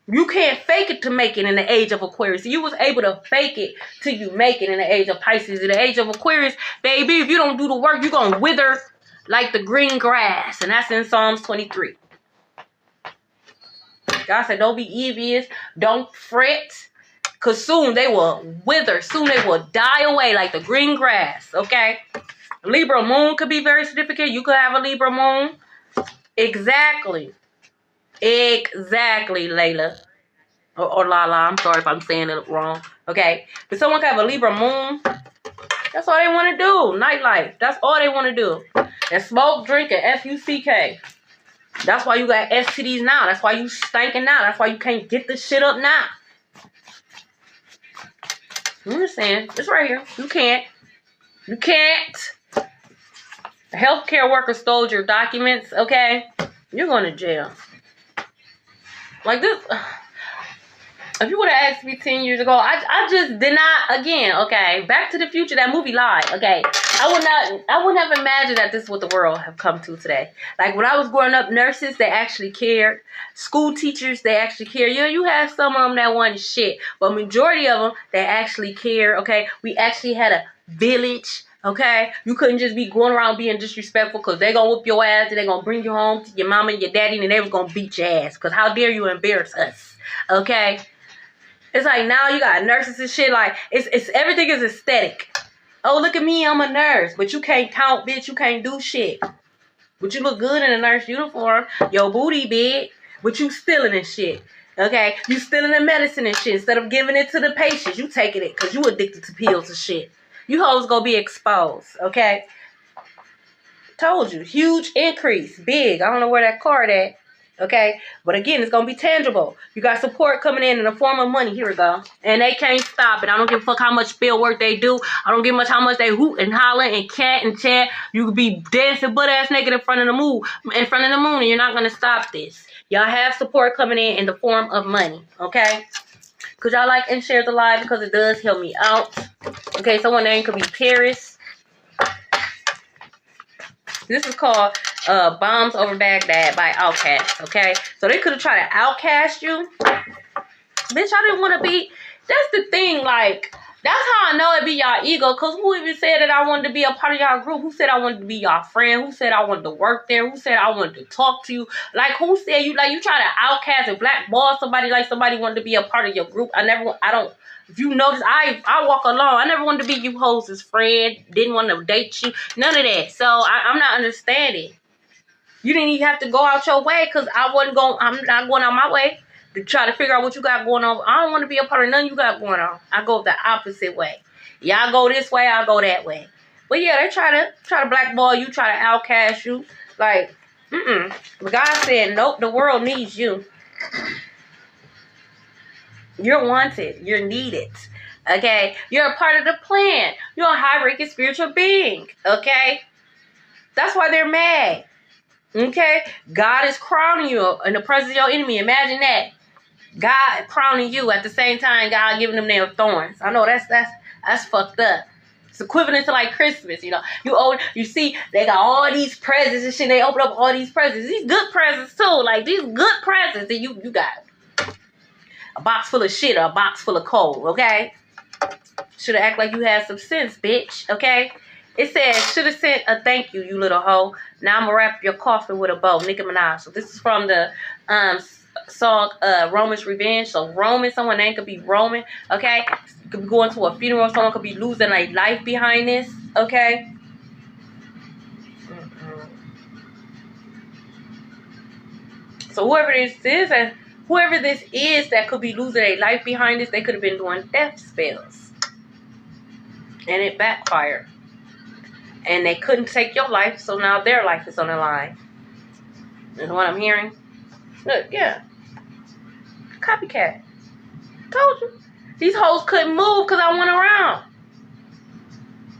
You can't fake it to make it in the age of Aquarius. You was able to fake it till you make it in the age of Pisces. In the age of Aquarius, baby, if you don't do the work, you're going to wither like the green grass. And that's in Psalms 23. God said, don't be envious. Don't fret. Because soon they will wither. Soon they will die away like the green grass. Okay? Libra moon could be very significant. You could have a Libra moon. Exactly. Exactly, Layla. Or Lala. I'm sorry if I'm saying it wrong. Okay? But someone can have a Libra moon. That's all they want to do. Nightlife. That's all they want to do. And smoke, drink, and F-U-C-K. That's why you got STDs now. That's why you stinking now. That's why you can't get this shit up now. You understand? It's right here. You can't. You can't. A healthcare worker stole your documents, okay? You're going to jail. Like this. If you would have asked me 10 years ago, I just did not, again, okay, Back to the Future, that movie lied, okay. I wouldn't have imagined that this is what the world have come to today. Like, when I was growing up, nurses, they actually cared. School teachers, they actually care. Yeah, you have some of them that want shit, but majority of them, they actually care, okay. We actually had a village, okay. You couldn't just be going around being disrespectful because they're going to whoop your ass and they're going to bring you home to your mama and your daddy and they was going to beat your ass because how dare you embarrass us, okay. It's like now you got nurses and shit. Like it's everything is aesthetic. Oh, look at me, I'm a nurse, but you can't count, bitch. You can't do shit. But you look good in a nurse uniform. Your booty big, but you stealing and shit. Okay, you stealing the medicine and shit instead of giving it to the patients. You taking it because you addicted to pills and shit. You hoes gonna be exposed. Okay, told you, huge increase, big. I don't know where that card at. Okay, but again, it's gonna be tangible. You got support coming in the form of money. Here we go, and they can't stop it. I don't give a fuck how much field work they do. I don't give a much how much they hoot and holler and cat and chat. You could be dancing butt ass naked in front of the moon, and you're not gonna stop this. Y'all have support coming in the form of money. Okay, could y'all like and share the live because it does help me out. Okay, someone name could be Paris. This is called Bombs Over Baghdad by Outkast, okay? So they could have tried to outcast you. Bitch, I didn't want to be... That's the thing, like... That's how I know it be y'all ego. Because who even said that I wanted to be a part of y'all group? Who said I wanted to be y'all friend? Who said I wanted to work there? Who said I wanted to talk to you? Like, who said you... Like, you try to outcast and blackball somebody like somebody wanted to be a part of your group. I don't... If you notice, I walk alone. I never wanted to be you hoes' friend. Didn't want to date you. None of that. So, I'm not understanding. You didn't even have to go out your way because I'm not going out my way to try to figure out what you got going on. I don't want to be a part of none you got going on. I go the opposite way. Y'all go this way, I'll go that way. But yeah, they try to blackball you, try to outcast you. Like, But God said, nope, the world needs you. You're wanted. You're needed. Okay? You're a part of the plan. You're a high-ranking spiritual being. Okay? That's why they're mad. Okay? God is crowning you in the presence of your enemy. Imagine that. God crowning you at the same time God giving them their thorns. I know that's fucked up. It's equivalent to like Christmas, you know. You see, they got all these presents and shit. They open up all these presents. These good presents too. Like these good presents that you got. A box full of shit or a box full of coal, okay? Should have act like you had some sense, bitch, okay? It says, should have sent a thank you, you little hoe. Now I'm going to wrap your coffin with a bow. Nicki Minaj. So this is from the song Roman's Revenge. So Roman, someone name could be Roman, okay? You could be going to a funeral. Someone could be losing a life behind this, okay? So whoever this is that could be losing a life behind this, they could have been doing death spells. And it backfired. And they couldn't take your life, so now their life is on the line. Is what I'm hearing? Look, yeah. Copycat. Told you. These hoes couldn't move because I went around.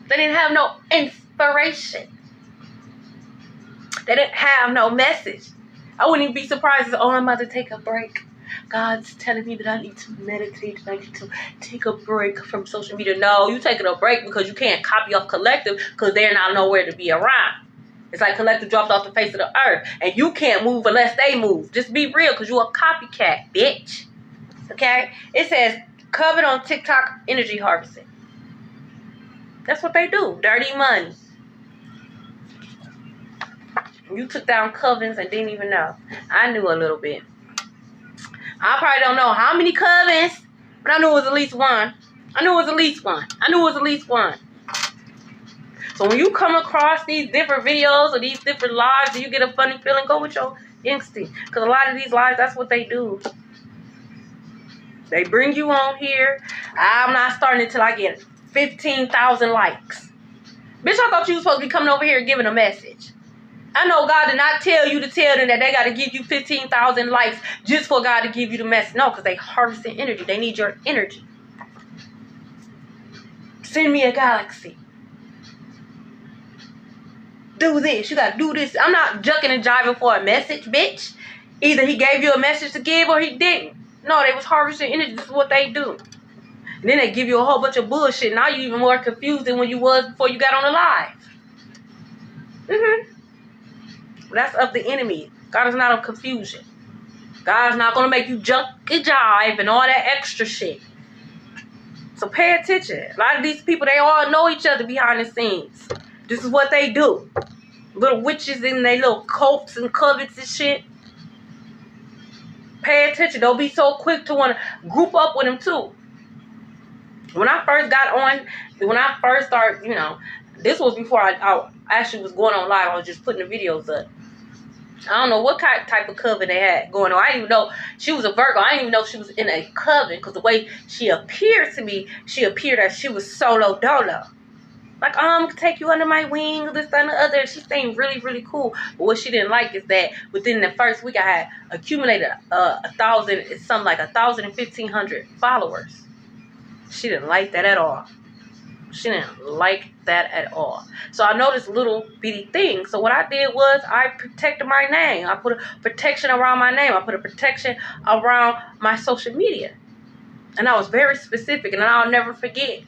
They didn't have no inspiration. They didn't have no message. I wouldn't even be surprised if, I'm about to take a break. God's telling me that I need to meditate and I need to take a break from social media. No, you taking a break because you can't copy off Collective because they're not nowhere to be around. It's like Collective dropped off the face of the earth and you can't move unless they move. Just be real because you're a copycat, bitch. Okay? It says, covered on TikTok energy harvesting. That's what they do. Dirty money. You took down covens and didn't even know. I knew a little bit. I probably don't know how many covens, but I knew it was at least one. So when you come across these different videos or these different lives and you get a funny feeling, go with your instinct. Because a lot of these lives, that's what they do. They bring you on here. I'm not starting until I get 15,000 likes. Bitch, I thought you was supposed to be coming over here and giving a message. I know God did not tell you to tell them that they got to give you 15,000 likes just for God to give you the message. No, because they harvesting energy. They need your energy. Send me a galaxy. Do this. You got to do this. I'm not jucking and jiving for a message, bitch. Either he gave you a message to give or he didn't. No, they was harvesting energy. This is what they do. And then they give you a whole bunch of bullshit. Now you even more confused than when you was before you got on the live. That's of the enemy. God is not of confusion. God's not going to make you junk and jive and all that extra shit. So pay attention. A lot of these people, they all know each other behind the scenes. This is what they do. Little witches in their little cults and covets and shit. Pay attention. Don't be so quick to want to group up with them too. When I first got on, when I first started, this was before I actually was going on live. I was just putting the videos up. I don't know what type of coven they had going on. I didn't even know she was a Virgo. I didn't even know she was in a coven because the way she appeared to me, she appeared as she was solo dolo. Like, take you under my wings, this, that, and the other. She seemed really, really cool. But what she didn't like is that within the first week, I had accumulated 1,000, it's something like 1,000 and 1,500 followers. She didn't like that at all. She didn't like that at all. So I noticed little bitty things. So what I did was I protected my name. I put a protection around my name. I put a protection around my social media. And I was very specific. And I'll never forget.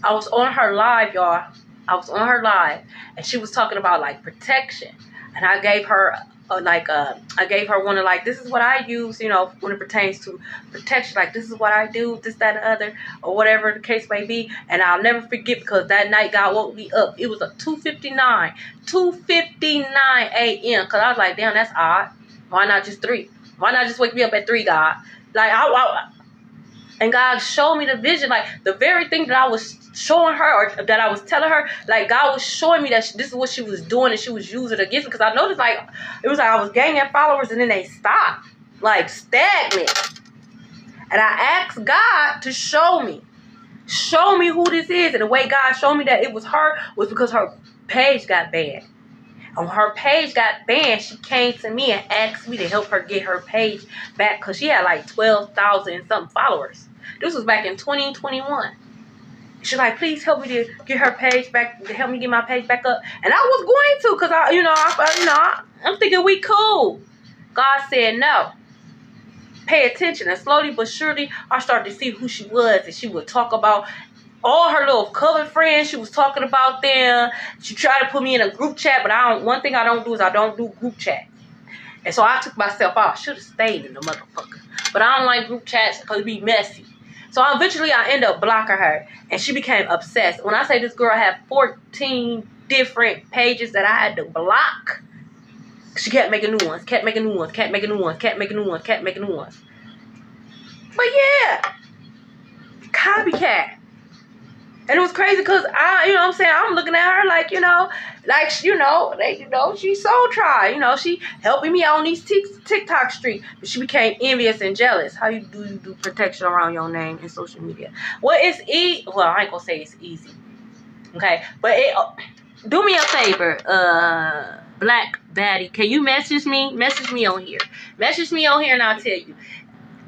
I was on her live, y'all. I was on her live. And she was talking about, like, protection. And I gave her, I gave her one of, like, this is what I use, when it pertains to protection. Like, this is what I do, this, that, and the other, or whatever the case may be. And I'll never forget because that night God woke me up. It was a 2:59 a.m. Because I was like, damn, that's odd. Why not just 3? Why not just wake me up at 3, God? Like, and God showed me the vision, like the very thing that I was showing her or that I was telling her, like God was showing me that this is what she was doing and she was using it against me. Because I noticed it was like I was gaining followers and then they stopped, like stagnant. And I asked God to show me who this is. And the way God showed me that it was her was because her page got banned. And when her page got banned, she came to me and asked me to help her get her page back because she had like 12,000 and something followers. This was back in 2021. She's like, please help me to get her page back, to help me get my page back up. And I was going to because I'm thinking we cool. God said no. Pay attention. And slowly but surely, I started to see who she was. And she would talk about all her little coven friends. She was talking about them. She tried to put me in a group chat, but one thing I don't do is I don't do group chat. And so I took myself out. I should have stayed in the motherfucker. But I don't like group chats because it be messy. So eventually I ended up blocking her. And she became obsessed. When I say this girl had 14 different pages that I had to block, she kept making new ones, kept making new ones, kept making new ones, kept making new ones, kept making new ones. But yeah, copycat. And it was crazy because I'm looking at her like, she's soul tried. She helping me out on these TikTok streets. But she became envious and jealous. How you do protection around your name in social media? Well, it's easy. Well, I ain't gonna say it's easy. Okay, but do me a favor, Black Baddie. Can you message me? Message me on here. Message me on here and I'll tell you.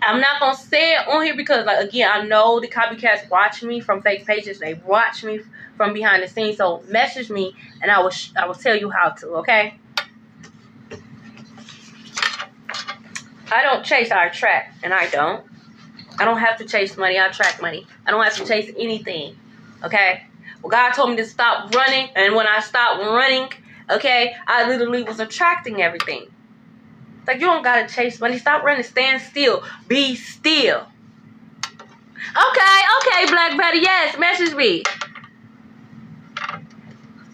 I'm not going to say it on here because, like, again, I know the copycats watch me from fake pages. They watch me from behind the scenes. So message me and I will tell you how to, okay? I don't chase, I attract. And I don't. I don't have to chase money. I attract money. I don't have to chase anything, okay? Well, God told me to stop running. And when I stopped running, okay, I literally was attracting everything. Like, you don't gotta chase money. Stop running. Stand still. Be still. Okay, Black Betty. Yes, message me.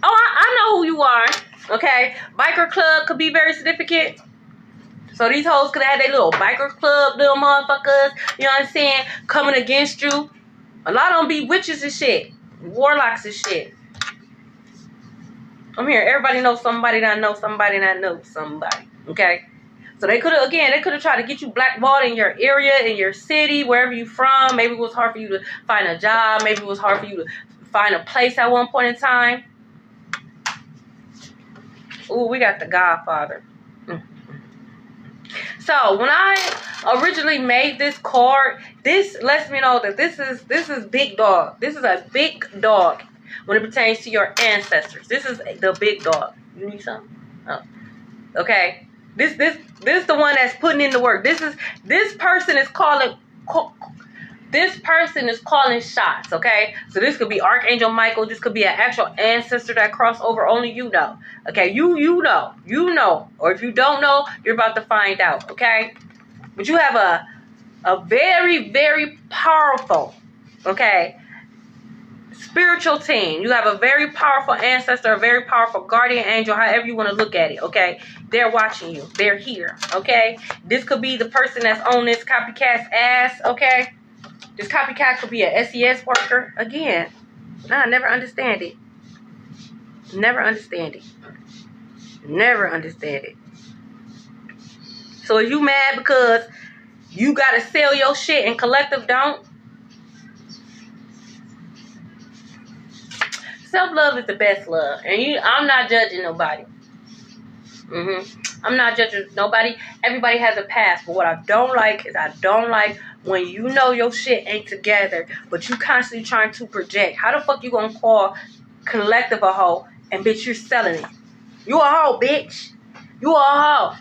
Oh, I know who you are. Okay, biker club could be very significant. So these hoes could have had their little biker club, little motherfuckers. You know what I'm saying? Coming against you. A lot of them be witches and shit, warlocks and shit. I'm here. Everybody knows somebody that knows somebody that knows somebody. Okay. So they could have tried to get you blackballed in your area, in your city, wherever you from. Maybe it was hard for you to find a job. Maybe it was hard for you to find a place at one point in time. Ooh, we got the Godfather. So when I originally made this card, this lets me know that this is big dog. This is a big dog when it pertains to your ancestors. This is the big dog. You need something? Oh. Okay. This is the one that's putting in the work. This person is calling shots, okay? So this could be Archangel Michael. This could be an actual ancestor that crossed over. Only you know. Okay, you know. Or if you don't know, you're about to find out, okay? But you have a very, very powerful, okay, spiritual team. You have a very powerful ancestor, a very powerful guardian angel, however you want to look at it, okay? They're watching you. They're here, okay? This could be the person that's on this copycat's ass, okay? This copycat could be an SES worker. Again, I never understand it. Never understand it. Never understand it. So are you mad because you got to sell your shit and collective don't? Self-love is the best love. And I'm not judging nobody. I'm not judging nobody. Everybody has a past. But what I don't like is when you know your shit ain't together, but you constantly trying to project. How the fuck you gonna call collective a hoe and bitch you're selling it? You a hoe, bitch. You a hoe.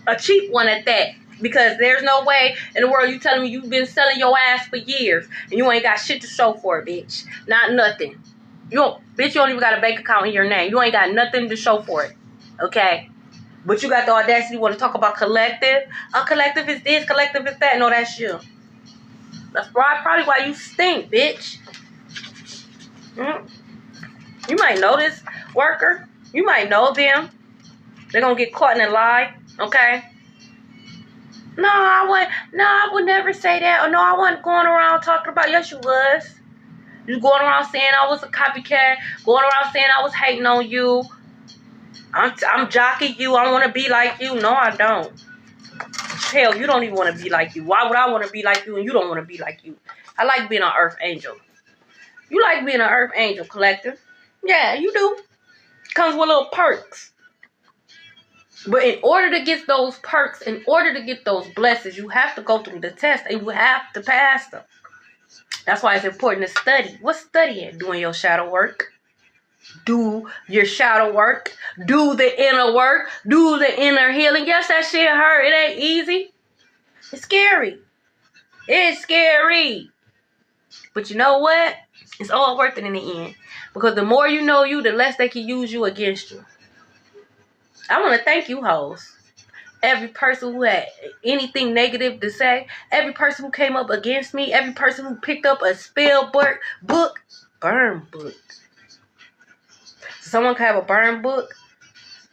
A cheap one at that. Because there's no way in the world you telling me you've been selling your ass for years and you ain't got shit to show for it, bitch. Not nothing. You don't even got a bank account in your name. You ain't got nothing to show for it. Okay? But you got the audacity to want to talk about collective. Collective is this, collective is that. No, that's you. That's probably why you stink, bitch. You might know this worker. You might know them. They're going to get caught in a lie. Okay? No, I would never say that. Or no, I wasn't going around talking about. Yes, you was. You going around saying I was a copycat. Going around saying I was hating on you. I'm jocking you. I want to be like you. No, I don't. Hell, you don't even want to be like you. Why would I want to be like you and you don't want to be like you? I like being an earth angel. You like being an earth angel, collective. Yeah, you do. Comes with little perks. But in order to get those perks, in order to get those blessings, you have to go through the test and you have to pass them. That's why it's important to study. What's studying? Doing your shadow work. Do your shadow work. Do the inner work. Do the inner healing. Yes, that shit hurt. It ain't easy. It's scary. It's scary. But you know what? It's all worth it in the end. Because the more you know you, the less they can use you against you. I want to thank you, hoes. Every person who had anything negative to say. Every person who came up against me. Every person who picked up a spell book. Burn book. Someone could have a burn book.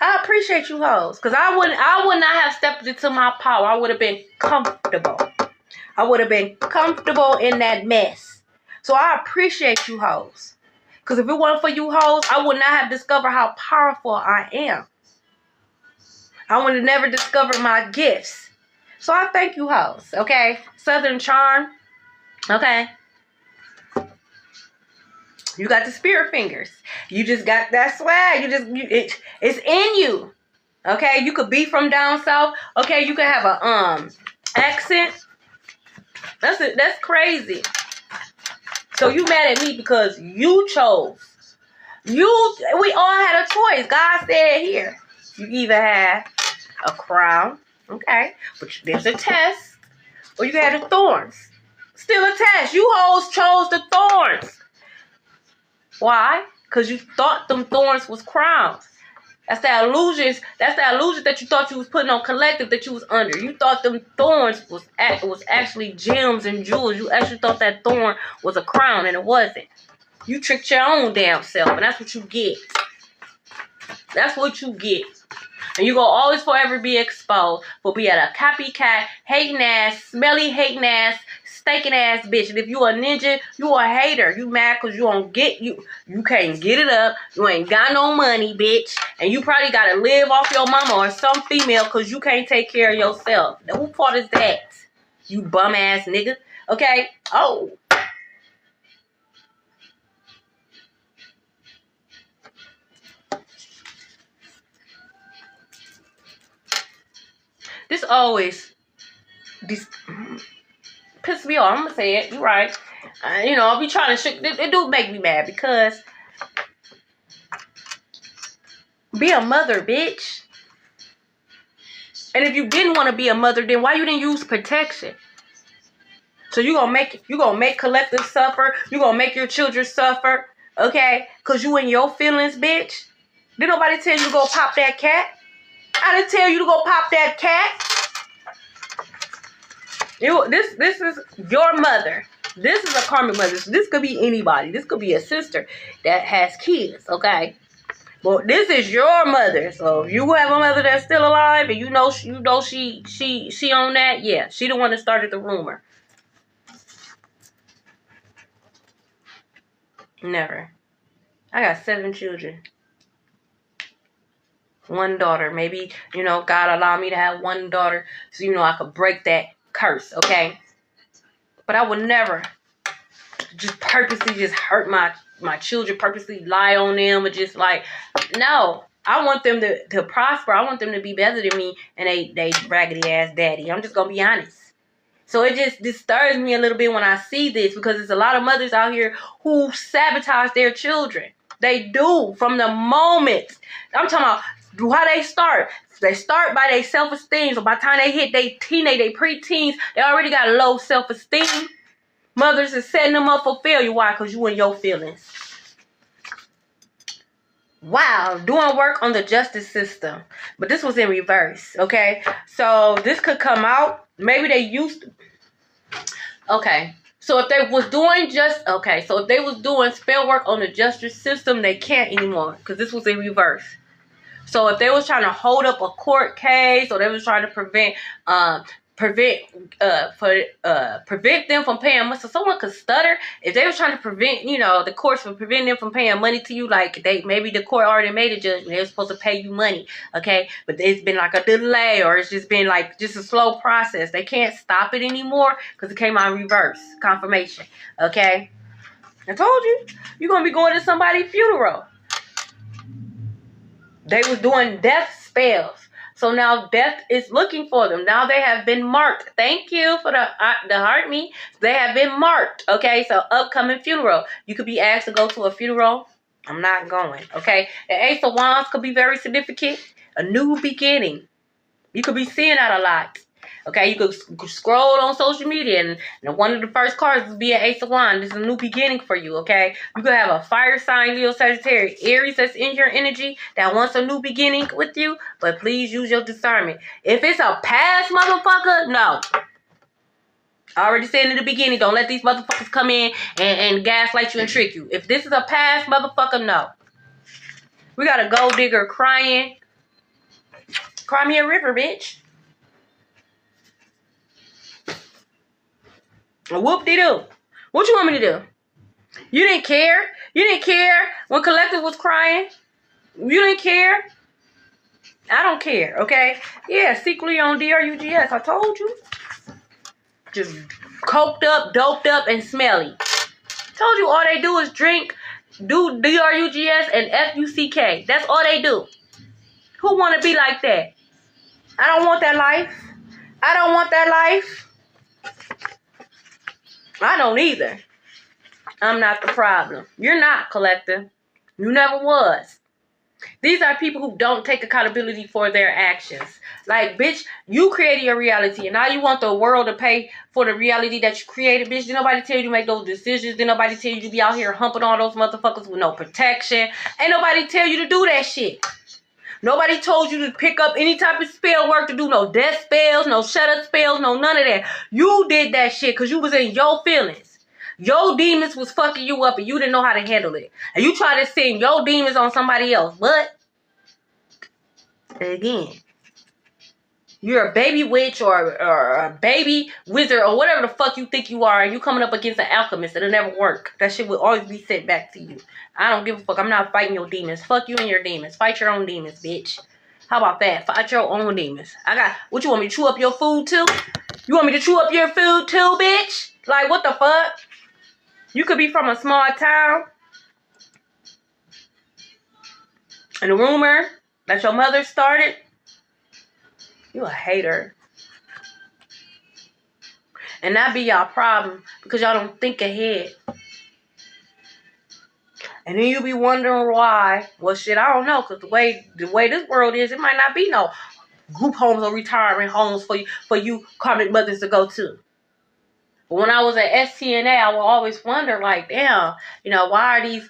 I appreciate you hoes. Because I would not have stepped into my power. I would have been comfortable. I would have been comfortable in that mess. So I appreciate you hoes. Because if it wasn't for you hoes, I would not have discovered how powerful I am. I would have never discovered my gifts. So I thank you hoes. Okay? Southern Charm. Okay? You got the spirit fingers. You just got that swag. It's in you. Okay? You could be from down south. Okay? You could have a accent. That's crazy. So you mad at me because you chose. We all had a choice. God said here. You either have a crown, okay, but there's a test, or you had the thorns. Still a test. You hoes chose the thorns. Why? Because you thought them thorns was crowns. That's the illusion that you thought you was putting on collective that you was under. You thought them thorns was actually gems and jewels. You actually thought that thorn was a crown, and it wasn't. You tricked your own damn self, and that's what you get. That's what you get. And you gonna always forever be exposed for being a copycat, hating ass, smelly hating ass, stinking ass bitch. And if you a ninja, you a hater. You mad because you don't get you can't get it up. You ain't got no money, bitch. And you probably gotta live off your mama or some female because you can't take care of yourself. Now, who fault is that? You bum ass nigga. Okay? Oh. always piss me off. I'm gonna say it. You're right. You know, I'll be trying to it do make me mad because be a mother, bitch. And if you didn't want to be a mother, then why you didn't use protection? So you gonna make collective suffer. You gonna make your children suffer, okay? Cause you in your feelings, bitch. Did nobody tell you to go pop that cat? I didn't tell you to go pop that cat. This is your mother. This is a karmic mother. So this could be anybody. This could be a sister that has kids, okay? But this is your mother. So if you have a mother that's still alive and you know she on that, yeah, she the one that started the rumor. Never. I got 7 children. 1 daughter. Maybe, you know, God allowed me to have 1 daughter so, you know, I could break that curse, okay? But I would never just purposely just hurt my children, purposely lie on them, or just like, no. I want them to prosper. I want them to be better than me and they raggedy ass daddy. I'm just going to be honest. So it just disturbs me a little bit when I see this because there's a lot of mothers out here who sabotage their children. They do from the moment. I'm talking about how they start. They start by their self-esteem. So by the time they hit their teenage, they pre-teens, they already got low self-esteem. Mothers is setting them up for failure. Why? Because you in your feelings. Wow, doing work on the justice system. But this was in reverse, okay? So this could come out. Maybe they used to. Okay. So if they was doing so if they was doing spell work on the justice system, they can't anymore because this was in reverse. So if they was trying to hold up a court case or they was trying to prevent them from paying money, so someone could stutter. If they was trying to prevent, you know, the courts from preventing them from paying money to you, like maybe the court already made a judgment, they're supposed to pay you money, okay? But it's been like a delay or it's just been like just a slow process. They can't stop it anymore because it came out in reverse confirmation, okay? I told you, you're gonna be going to somebody's funeral. They was doing death spells. So now death is looking for them. Now they have been marked. Thank you for the heart me. They have been marked. Okay, so upcoming funeral. You could be asked to go to a funeral. I'm not going. Okay, the Ace of Wands could be very significant. A new beginning. You could be seeing that a lot. Okay, you could scroll on social media and one of the first cards would be an Ace of Wands. This is a new beginning for you, okay? You could have a fire sign, Leo, Sagittarius, Aries that's in your energy that wants a new beginning with you, but please use your discernment. If it's a past motherfucker, no. I already said in the beginning, don't let these motherfuckers come in and gaslight you and trick you. If this is a past motherfucker, no. We got a gold digger crying. Cry me a river, bitch. Whoop-de-doo. What you want me to do? You didn't care? You didn't care when Collective was crying? You didn't care? I don't care, okay? Yeah, secretly on DRUGS. I told you. Just coked up, doped up, and smelly. Told you all they do is drink, do DRUGS and FUCK. That's all they do. Who want to be like that? I don't want that life. I don't want that life. I don't either. I'm not the problem. You're not, Collective. You never was. These are people who don't take accountability for their actions. Like, bitch, you created your reality, and now you want the world to pay for the reality that you created, bitch. Did nobody tell you to make those decisions? Did nobody tell you to be out here humping all those motherfuckers with no protection? Ain't nobody tell you to do that shit. Nobody told you to pick up any type of spell work, to do no death spells, no shut-up spells, no none of that. You did that shit because you was in your feelings. Your demons was fucking you up and you didn't know how to handle it. And you try to send your demons on somebody else. But, again, you're a baby witch or a baby wizard or whatever the fuck you think you are, and you coming up against an alchemist. It'll never work. That shit will always be sent back to you. I don't give a fuck. I'm not fighting your demons. Fuck you and your demons. Fight your own demons, bitch. How about that? Fight your own demons. What, you want me to chew up your food too? You want me to chew up your food too, bitch? Like, what the fuck? You could be from a small town. And the rumor that your mother started, you a hater. And that be y'all problem because y'all don't think ahead. And then you be wondering why. Well, shit, I don't know, because the way this world is, it might not be no group homes or retirement homes for you karmic mothers to go to. But when I was at STNA, I would always wonder, like, damn, why are these,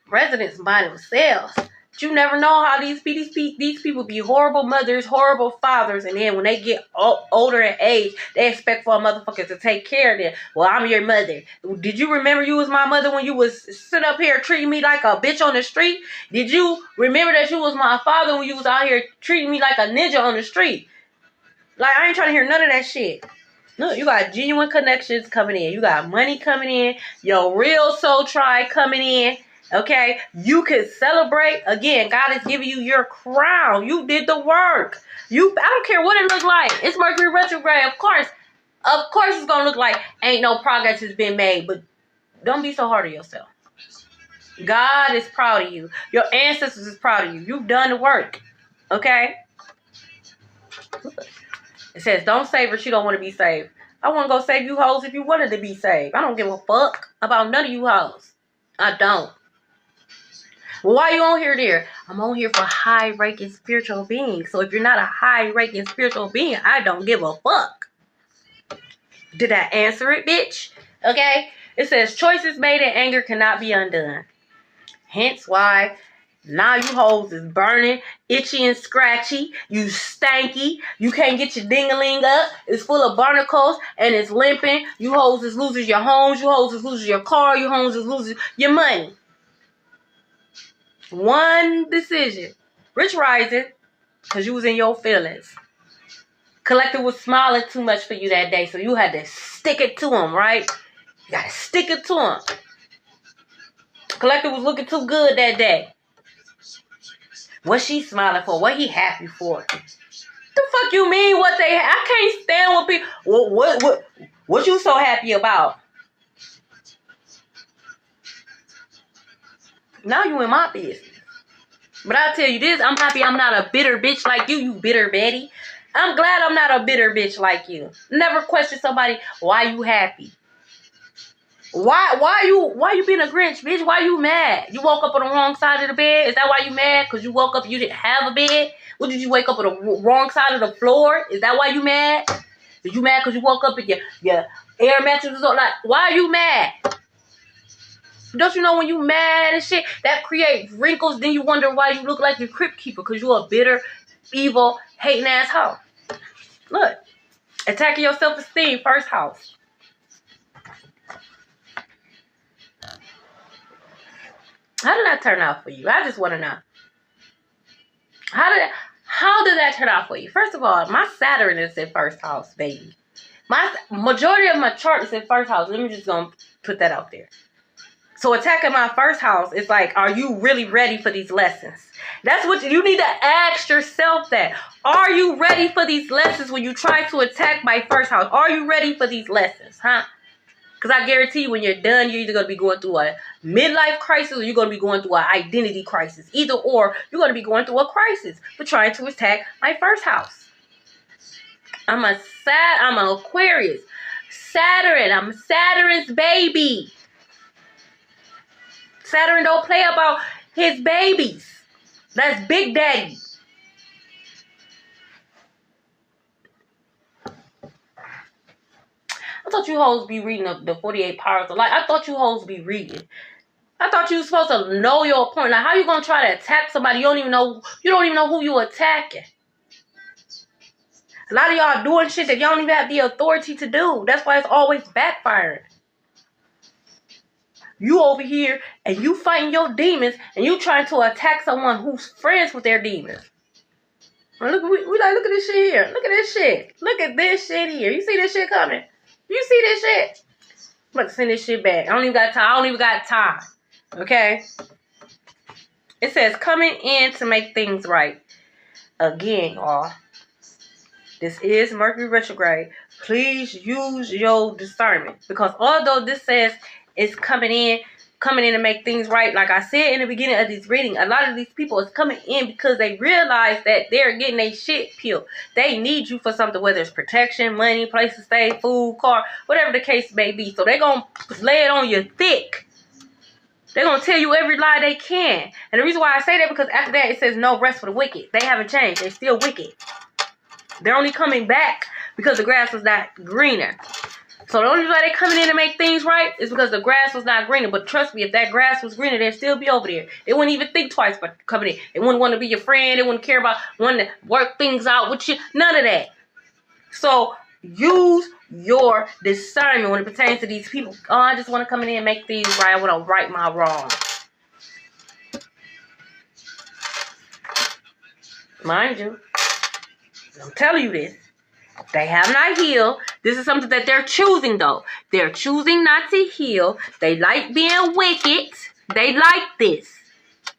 residents by themselves? But you never know how these people be horrible mothers, horrible fathers, and then when they get older in age, they expect for a motherfucker to take care of them. Well, I'm your mother. Did you remember you was my mother when you was sit up here treating me like a bitch on the street? Did you remember that you was my father when you was out here treating me like a ninja on the street? Like, I ain't trying to hear none of that shit. Look, you got genuine connections coming in. You got money coming in. Your real soul tribe coming in. Okay? You can celebrate. Again, God is giving you your crown. You did the work. I don't care what it looks like. It's Mercury retrograde. Of course it's going to look like ain't no progress has been made. But don't be so hard on yourself. God is proud of you. Your ancestors is proud of you. You've done the work. Okay? It says, don't save her. She don't want to be saved. I want to go save you hoes if you wanted to be saved. I don't give a fuck about none of you hoes. I don't. Well, why you on here there? I'm on here for high-ranking spiritual beings. So if you're not a high-ranking spiritual being, I don't give a fuck. Did I answer it, bitch? Okay? It says, choices made in anger cannot be undone. Hence why now you hoes is burning, itchy and scratchy. You stanky. You can't get your ding-a-ling up. It's full of barnacles and it's limping. You hoes is losing your homes. You hoes is losing your car. You hoes is losing your money. One decision. Rich rising because you was in your feelings. Collective was smiling too much for you that day, so you had to stick it to him, right? You got to stick it to him. Collective was looking too good that day. What she smiling for? What he happy for? The fuck you mean what they I can't stand with people. What you so happy about? Now you in my business. But I tell you this, I'm happy I'm not a bitter bitch like you, you bitter Betty. I'm glad I'm not a bitter bitch like you. Never question somebody why you happy. Why you being a Grinch, bitch? Why you mad? You woke up on the wrong side of the bed? Is that why you mad? Because you woke up, you didn't have a bed? What, did you wake up on the wrong side of the floor? Is that why you mad? Did you mad because you woke up and your air mattress was on? Like, why are you mad? Don't you know when you mad and shit, that creates wrinkles? Then you wonder why you look like your crypt keeper because you're a bitter, evil, hating asshole. Look, attacking your self-esteem, first house. How did that turn out for you? I just want to know. How did that turn out for you? First of all, my Saturn is in first house, baby. My majority of my chart is in first house. Let me just go and put that out there. So attacking my first house is like, are you really ready for these lessons? That's what you need to ask yourself that. Are you ready for these lessons when you try to attack my first house? Are you ready for these lessons, huh? Because I guarantee you when you're done, you're either going to be going through a midlife crisis or you're going to be going through an identity crisis. Either or, you're going to be going through a crisis for trying to attack my first house. I'm an Aquarius. I'm Saturn's baby. Saturn don't play about his babies. That's Big Daddy. I thought you hoes be reading the 48 Powers of Light. I thought you hoes be reading. I thought you was supposed to know your point. Like, how you gonna try to attack somebody you don't even know who you attacking? A lot of y'all doing shit that y'all don't even have the authority to do. That's why it's always backfiring. You over here and you fighting your demons and you trying to attack someone who's friends with their demons. Look, we like, look at this shit here. Look at this shit. Look at this shit here. You see this shit coming? You see this shit? I'm about to send this shit back. I don't even got time. Okay? It says coming in to make things right. Again, y'all. This is Mercury retrograde. Please use your discernment. Because although this says it's coming in coming in to make things right. Like I said in the beginning of this reading, a lot of these people is coming in because they realize that they're getting their shit peeled. They need you for something, whether it's protection, money, place to stay, food, car, whatever the case may be. So they're going to lay it on you thick. They're going to tell you every lie they can. And the reason why I say that, because after that it says no rest for the wicked. They haven't changed. They're still wicked. They're only coming back because the grass was not greener. So the only reason why they're coming in to make things right is because the grass was not greener. But trust me, if that grass was greener, they'd still be over there. They wouldn't even think twice about coming in. They wouldn't want to be your friend. They wouldn't care about wanting to work things out with you. None of that. So use your discernment when it pertains to these people. Oh, I just want to come in and make things right. I want to right my wrong. Mind you, I'm telling you this. They have not healed. This is something that they're choosing, though. They're choosing not to heal. They like being wicked. They like this.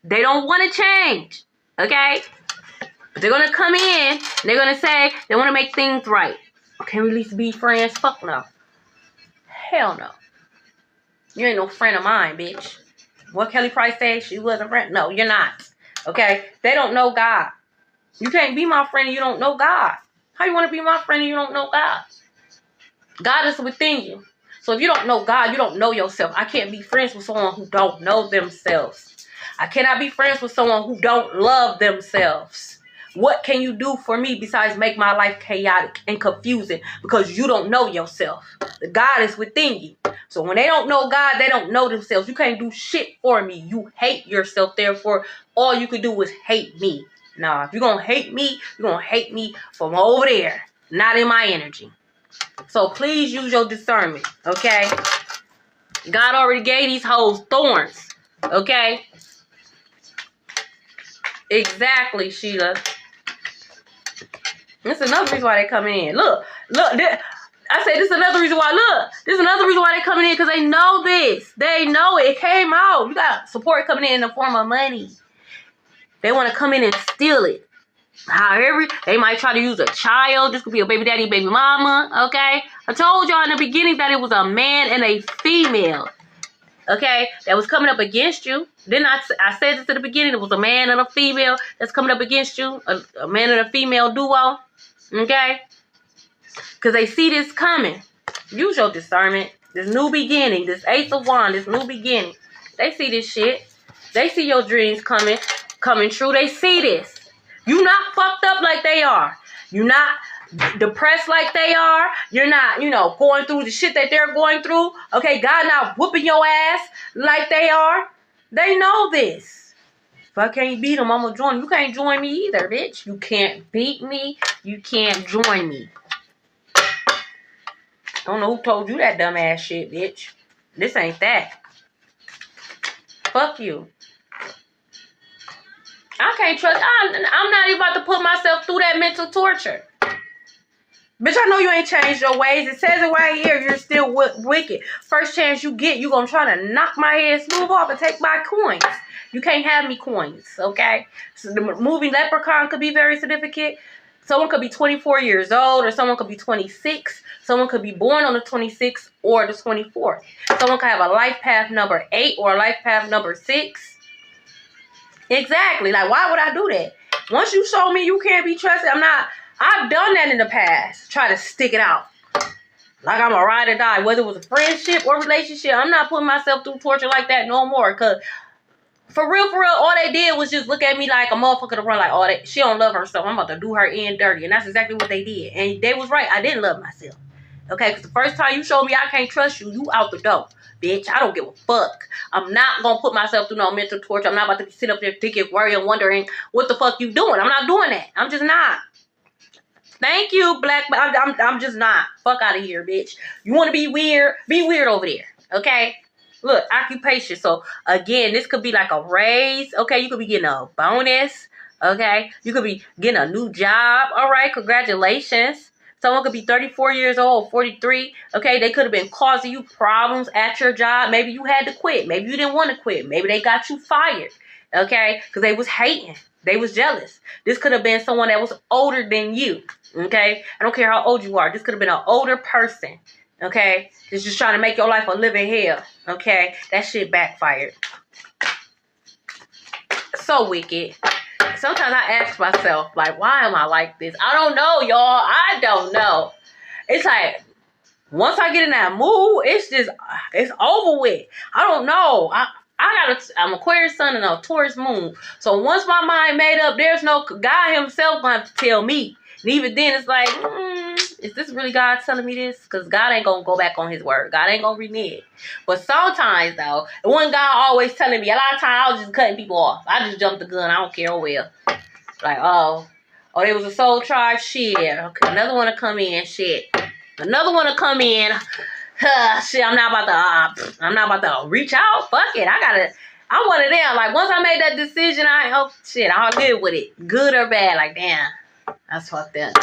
They don't want to change. Okay? But they're going to come in. And they're going to say they want to make things right. Can we at least be friends? Fuck no. Hell no. You ain't no friend of mine, bitch. What Kelly Price said? She was a friend. No, you're not. Okay? They don't know God. You can't be my friend and you don't know God. How you want to be my friend and you don't know God? God is within you. So if you don't know God, you don't know yourself. I can't be friends with someone who don't know themselves. I cannot be friends with someone who don't love themselves. What can you do for me besides make my life chaotic and confusing because you don't know yourself? God is within you. So when they don't know God, they don't know themselves. You can't do shit for me. You hate yourself. Therefore, all you can do is hate me. Nah, if you're going to hate me, you're going to hate me from over there. Not in my energy. So please use your discernment. Okay? God already gave these hoes thorns. Okay? Exactly, Sheila. This is another reason why they coming in. Look. I said this is another reason why. Look. This is another reason why they coming in. Because they know this. They know it. It came out. You got support coming in the form of money. They want to come in and steal it. However, they might try to use a child. This could be a baby daddy, baby mama. Okay? I told y'all in the beginning that it was a man and a female. Okay? That was coming up against you. Then I said this at the beginning. It was a man and a female that's coming up against you. A man and a female duo. Okay? Because they see this coming. Use your discernment. This new beginning. This Ace of Wands. This new beginning. They see this shit. They see your dreams coming true. They see this. You not fucked up like they are. You're not depressed like they are. You're not, going through the shit that they're going through. Okay, God not whooping your ass like they are. They know this. If I can't beat them, I'm gonna join. You can't join me either, bitch. You can't beat me. You can't join me. I don't know who told you that dumb ass shit, bitch. This ain't that. Fuck you. I can't trust. I'm not even about to put myself through that mental torture. Bitch, I know you ain't changed your ways. It says it right here. You're still wicked. First chance you get, you gonna try to knock my head smooth off and take my coins. You can't have me coins, okay? So the movie Leprechaun could be very significant. Someone could be 24 years old, or someone could be 26. Someone could be born on the 26th or the 24th. Someone could have a life path number 8 or a life path number 6. Exactly. Like, why would I do that? Once you show me you can't be trusted, I've done that in the past. Try to stick it out. Like I'm a ride or die. Whether it was a friendship or relationship, I'm not putting myself through torture like that no more. Because, for real, all they did was just look at me like a motherfucker to run like, oh, she don't love herself. I'm about to do her in dirty. And that's exactly what they did. And they was right. I didn't love myself. Okay? Because the first time you showed me I can't trust you, you out the door. Bitch, I don't give a fuck. I'm not going to put myself through no mental torture. I'm not about to sit up there thinking, worrying, wondering what the fuck you doing. I'm not doing that. I'm just not. Thank you, Black. I'm just not. Fuck out of here, bitch. You want to be weird? Be weird over there. Okay? Look, occupation. So, again, this could be like a raise. Okay? You could be getting a bonus. Okay? You could be getting a new job. All right? Congratulations. Someone could be 34 years old, 43. Okay, they could have been causing you problems at your job. Maybe you had to quit. Maybe you didn't want to quit. Maybe they got you fired. Okay, because they was hating. They was jealous. This could have been someone that was older than you. Okay, I don't care how old you are. This could have been an older person. Okay? It's just trying to make your life a living hell. Okay? That shit backfired. So wicked. Sometimes I ask myself, like, why am I like this? I don't know, y'all. I don't know. It's like, once I get in that mood, it's over with. I don't know. I'm Aquarius sun and a Taurus moon. So once my mind made up, there's no God himself going to have to tell me. And even then, it's like, is this really God telling me this? Because God ain't going to go back on his word. God ain't going to renege. But sometimes, though, one God always telling me, a lot of times I was just cutting people off. I just jumped the gun. I don't care. Oh, well. Like, oh, there was a soul tribe. Shit. Okay, another one to come in. Shit. Another one to come in. Shit, I'm not about to reach out. Fuck it. I'm one of them. Like, once I made that decision, I'll live with it. Good or bad. Like, damn. That's fucked up.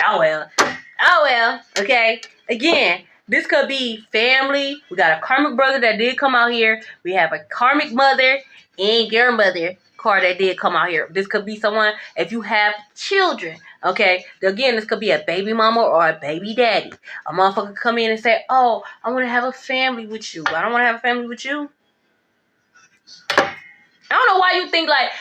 Oh well. Okay. Again, this could be family. We got a karmic brother that did come out here. We have a karmic mother and your mother card that did come out here. This could be someone, if you have children. Okay. Again, this could be a baby mama or a baby daddy. A motherfucker come in and say, oh, I want to have a family with you. I don't want to have a family with you. I don't know why you think like,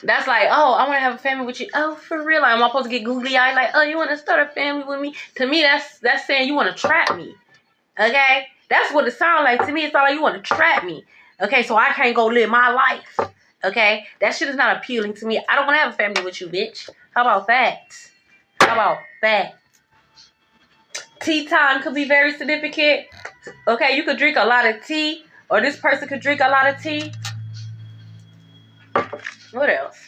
that's like, oh, I want to have a family with you. Oh, for real? Like, am I supposed to get googly eyed? Like, oh, you want to start a family with me? To me, that's saying you want to trap me. Okay? That's what it sounds like. To me, it sounds like you want to trap me. Okay? So I can't go live my life. Okay? That shit is not appealing to me. I don't want to have a family with you, bitch. How about that? How about that? Tea time could be very significant. Okay? You could drink a lot of tea. Or this person could drink a lot of tea. What else?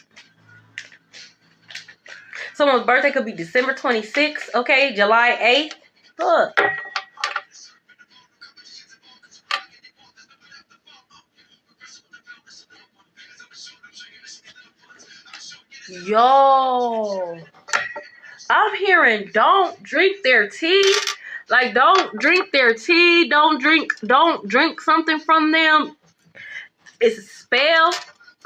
Someone's birthday could be December 26th, okay? July 8th. Look. Yo. I'm hearing don't drink their tea. Like, don't drink their tea. Don't drink something from them. It's a spell.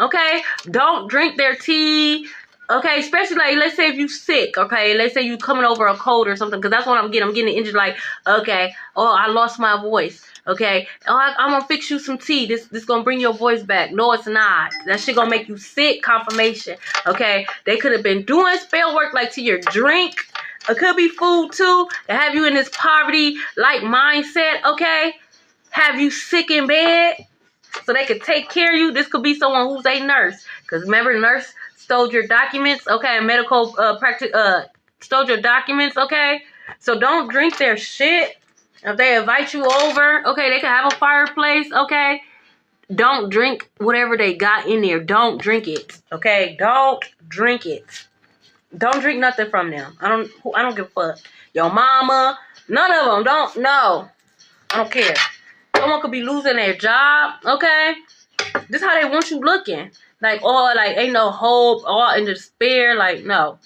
Okay? Don't drink their tea. Okay, especially like, let's say if you sick, okay, let's say you coming over a cold or something, because that's what I'm getting injured, like, okay, oh, I lost my voice, okay, oh, I'm gonna fix you some tea, this gonna bring your voice back. No, it's not. That shit gonna make you sick. Confirmation. Okay, they could have been doing spell work, like, to your drink. It could be food too, to have you in this poverty like mindset. Okay, have you sick in bed so they could take care of you. This could be someone who's a nurse, because remember, nurse stole your documents, okay? Medical practice stole your documents, okay? So don't drink their shit. If they invite you over, okay, they can have a fireplace, okay? Don't drink whatever they got in there. Don't drink it, okay? Don't drink it. Don't drink nothing from them. I don't give a fuck. Your mama, none of them. I don't care. Someone could be losing their job, okay? This how they want you looking. Like, oh, like, ain't no hope, all in despair. Like, no.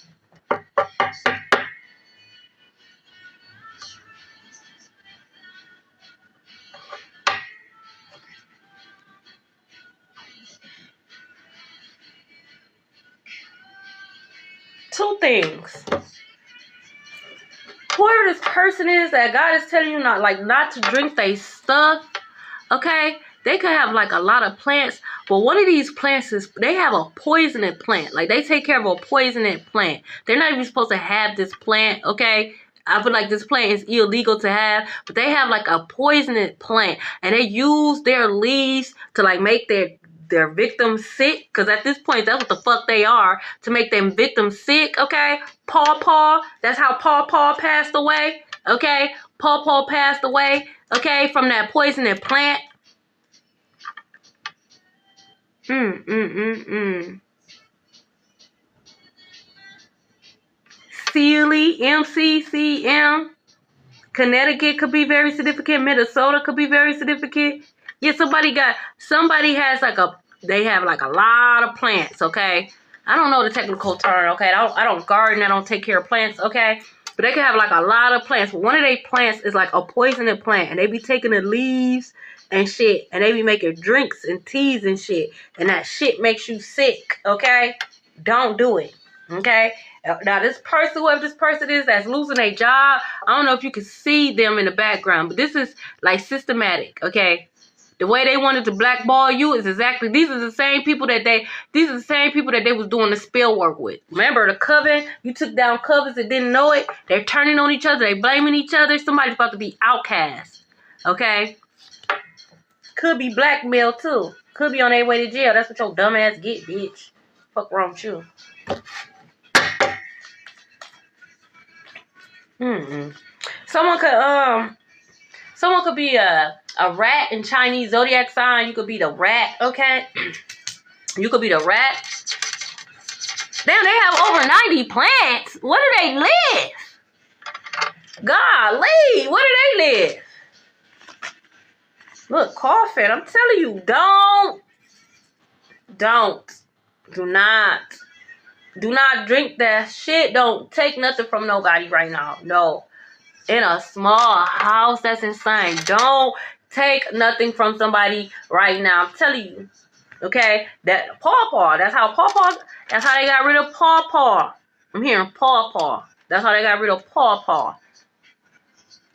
Two things. Whoever this person is that God is telling you not to drink their stuff, okay? They could have like a lot of plants, but one of these plants they have a poisonous plant. Like, they take care of a poisonous plant. They're not even supposed to have this plant, okay? I feel like this plant is illegal to have, but they have like a poisonous plant, and they use their leaves to like make their victims sick, because at this point, that's what the fuck they are, to make them victims sick, okay? Paw, that's how Paw passed away, okay? Paw passed away, okay, from that poisonous plant. Sealy, MCCM, Connecticut could be very significant. Minnesota could be very significant. Yeah, somebody has they have like a lot of plants, okay? I don't know the technical term, okay? I don't garden, I don't take care of plants, okay? But they can have like a lot of plants. One of their plants is like a poisonous plant, and they be taking the leaves and shit, and they be making drinks and teas and shit, and that shit makes you sick, okay? Don't do it. Okay? Now, this person, whoever this person is that's losing their job, I don't know if you can see them in the background, but this is like systematic, okay? The way they wanted to blackball you is exactly, these are the same people that they was doing the spell work with. Remember the coven? You took down covens and didn't know it. They're turning on each other. They blaming each other. Somebody's about to be outcast. Okay? Could be blackmail too. Could be on their way to jail. That's what your dumb ass get, bitch. Fuck wrong with you. Someone could be a rat in Chinese zodiac sign. You could be the rat, okay? You could be the rat. Damn, they have over 90 plants. Where do they live? Golly, where do they live? Look, coughing. I'm telling you, do not drink that shit. Don't take nothing from nobody right now. No. In a small house, that's insane. Don't take nothing from somebody right now. I'm telling you. Okay? That pawpaw. That's how they got rid of pawpaw. I'm hearing pawpaw. That's how they got rid of pawpaw.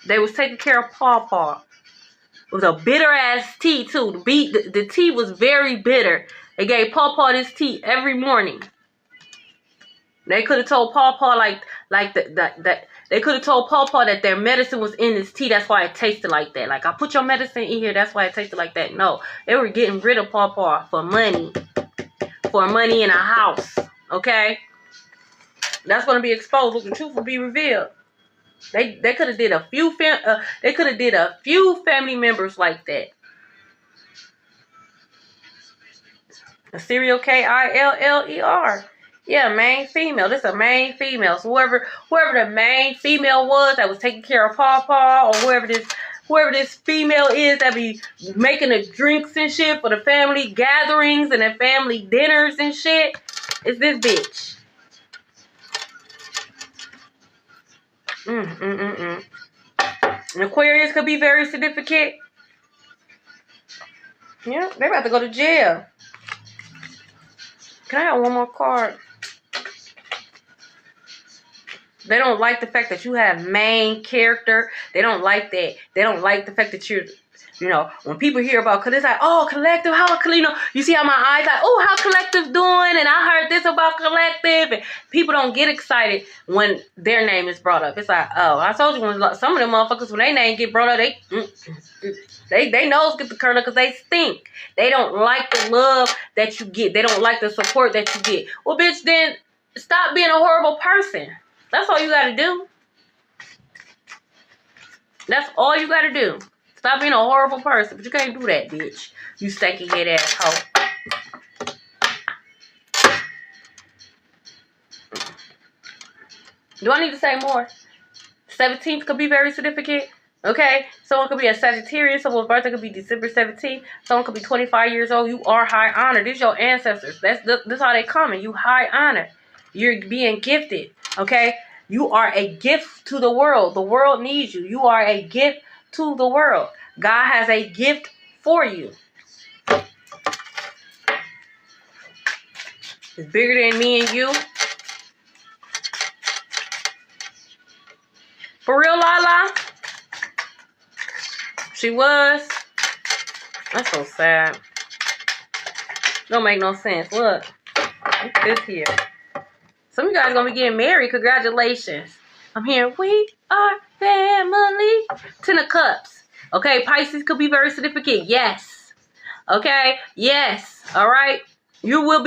They was taking care of pawpaw. It was a bitter ass tea too. The tea was very bitter. They gave pawpaw this tea every morning. They could have told pawpaw they could have told pawpaw that their medicine was in this tea. That's why it tasted like that. Like, I put your medicine in here. That's why it tasted like that. No, they were getting rid of pawpaw for money. For money in a house. Okay? That's going to be exposed. Look, the truth will be revealed. They could have did a few family members like that. A serial K-I-L-L-E-R. Yeah, main female. This is a main female. So whoever the main female was that was taking care of pawpaw, or whoever this female is that be making the drinks and shit for the family gatherings and the family dinners and shit, it's this bitch. And Aquarius could be very significant. Yeah, they about to go to jail. Can I have one more card? They don't like the fact that you have main character. They don't like that. They don't like the fact that you're, when people hear about, cause it's like, oh, collective, you see how my eyes like, oh, how collective doing? And I heard this about collective. And people don't get excited when their name is brought up. It's like, oh, I told you, when some of them motherfuckers, when their name get brought up, they nose get the curler because they stink. They don't like the love that you get. They don't like the support that you get. Well, bitch, then stop being a horrible person. That's all you gotta do. That's all you gotta do. Stop being a horrible person. But you can't do that, bitch. You stanky head asshole. Do I need to say more? 17th could be very significant. Okay? Someone could be a Sagittarius. Someone's birthday could be December 17th. Someone could be 25 years old. You are high honor. These are your ancestors. That's how they coming. You high honor. You're being gifted. Okay? You are a gift to the world. The world needs you. You are a gift to the world. God has a gift for you. It's bigger than me and you. For real, Lala? She was? That's so sad. Don't make no sense. Look. Look at this here. Some of you guys gonna be getting married. Congratulations. I'm here. We are family. 10 of Cups. Okay, Pisces could be very significant. Yes. Okay. Yes. All right. You will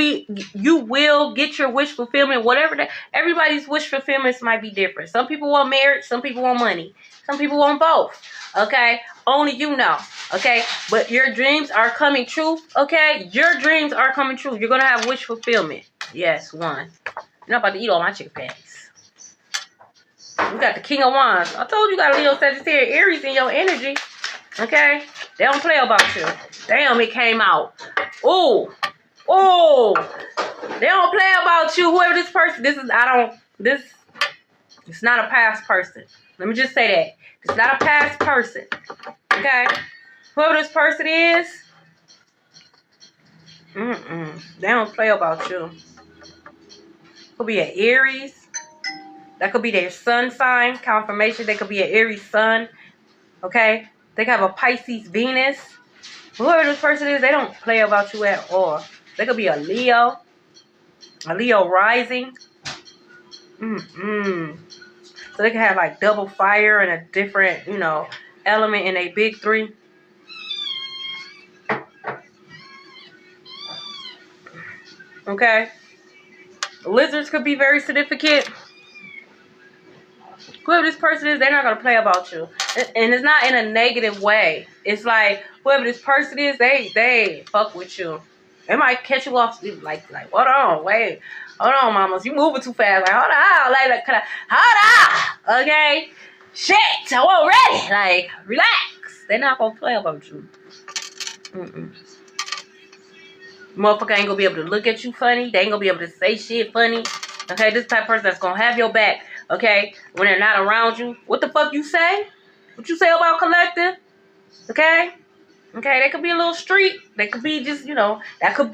get your wish fulfillment. Whatever that. Everybody's wish fulfillments might be different. Some people want marriage. Some people want money. Some people want both. Okay. Only you know. Okay. But your dreams are coming true. Okay. Your dreams are coming true. You're gonna have wish fulfillment. Yes. One. You're not about to eat all my chicken patties. We got the King of Wands. I told you got a Leo, Sagittarius, Aries in your energy. Okay? They don't play about you. Damn, it came out. Oh. Oh. They don't play about you. Whoever this person, it's not a past person. Let me just say that. It's not a past person. Okay? Whoever this person is, they don't play about you. Could be an Aries. That could be their sun sign. Confirmation. They could be an Aries sun. Okay? They could have a Pisces Venus. Whoever this person is, they don't play about you at all. They could be a Leo rising. So they can have like double fire and a different, you know, element in a big three. Okay. Lizards could be very significant. Whoever this person is, they're not going to play about you. And it's not in a negative way. It's like, whoever this person is, they fuck with you. They might catch you off, like, hold on, wait. Hold on, mamas. You moving too fast. Like, hold on. Like, hold on. Okay? Shit. I wasn't ready. Like, relax. They're not going to play about you. Motherfucker ain't going to be able to look at you funny. They ain't going to be able to say shit funny. Okay? This type of person that's going to have your back. Okay? When they're not around you. What the fuck you say? What you say about collective? Okay? Okay, they could be a little street. They could be just, you know,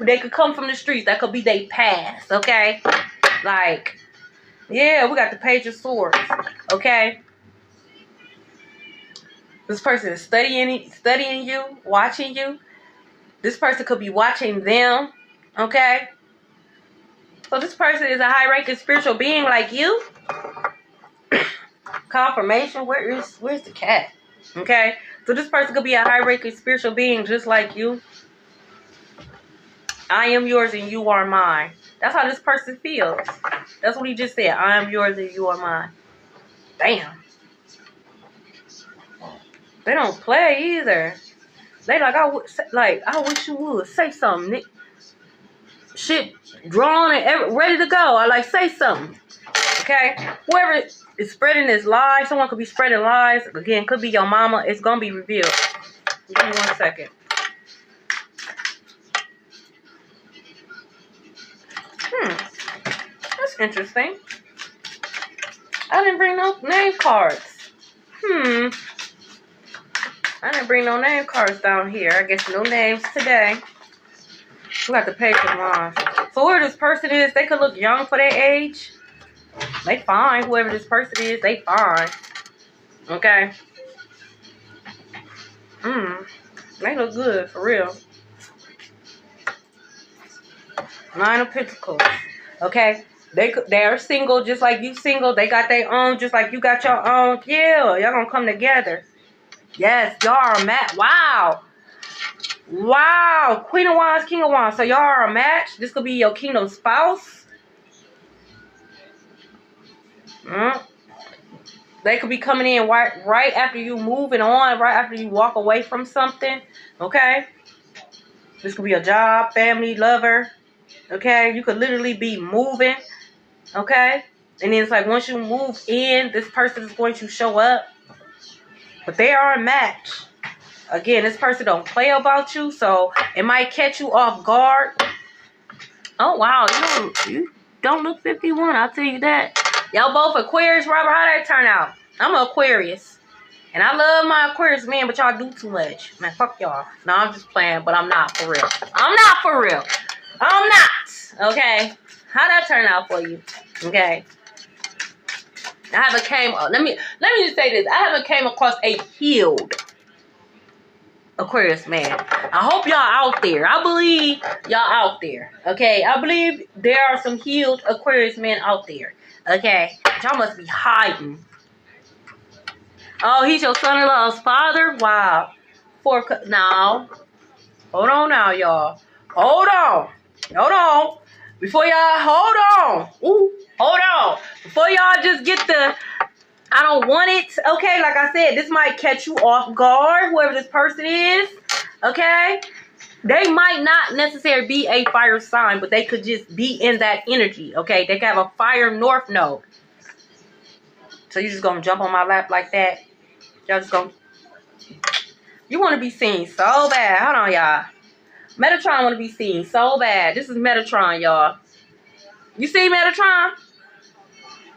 they could come from the streets. That could be their past, okay? Like, yeah, we got the Page of Swords, okay? This person is studying you, watching you. This person could be watching them, okay? So this person is a high-ranking spiritual being like you. Confirmation, where's the cat? Okay? So this person could be a high-ranking spiritual being just like you. I am yours and you are mine. That's how this person feels. That's what he just said. I am yours and you are mine. Damn. They don't play either. They like, I wish you would. Say something, Nick. Shit drawn and ready to go. I like, say something. Okay? Whoever is spreading this lie, someone could be spreading lies. Again, could be your mama. It's going to be revealed. Give me 1 second. That's interesting. I didn't bring no name cards. I didn't bring no name cards down here. I guess no names today. We got the Page of Wands. So whoever this person is, they could look young for their age. They fine. Whoever this person is, they fine. Okay? They look good, for real. Nine of Pentacles. Okay? They're single just like you single. They got their own just like you got your own. Yeah, y'all gonna come together. Yes, y'all are a match. Wow. Wow. Queen of Wands, King of Wands. So y'all are a match. This could be your kingdom spouse. They could be coming in right after you moving on, right after you walk away from something. Okay? This could be a job, family, lover. Okay? You could literally be moving. Okay? And then it's like once you move in, this person is going to show up. But they are a match. Again, this person don't play about you, so it might catch you off guard. Oh, wow. You don't look 51, I'll tell you that. Y'all both Aquarius, Robert. How that turn out? I'm an Aquarius. And I love my Aquarius men, but y'all do too much. Man, fuck y'all. No, I'm just playing, but I'm not for real. I'm not for real. I'm not. Okay? How that turn out for you? Okay? I haven't came. Let me just say this. I haven't came across a healed Aquarius man. I hope y'all out there. I believe y'all out there. Okay? I believe there are some healed Aquarius men out there. Okay? Y'all must be hiding. Oh, he's your son-in-law's father? Wow. No. Hold on now, y'all. Hold on. Hold on. Before y'all, hold on. Ooh, hold on. Before y'all just get the, I don't want it. Okay, like I said, this might catch you off guard, whoever this person is. Okay? They might not necessarily be a fire sign, but they could just be in that energy. Okay? They could have a fire north node. So you just gonna jump on my lap like that? Y'all just gonna... You want to be seen so bad. Hold on, y'all. Metatron want to be seen so bad. This is Metatron, y'all. You see Metatron?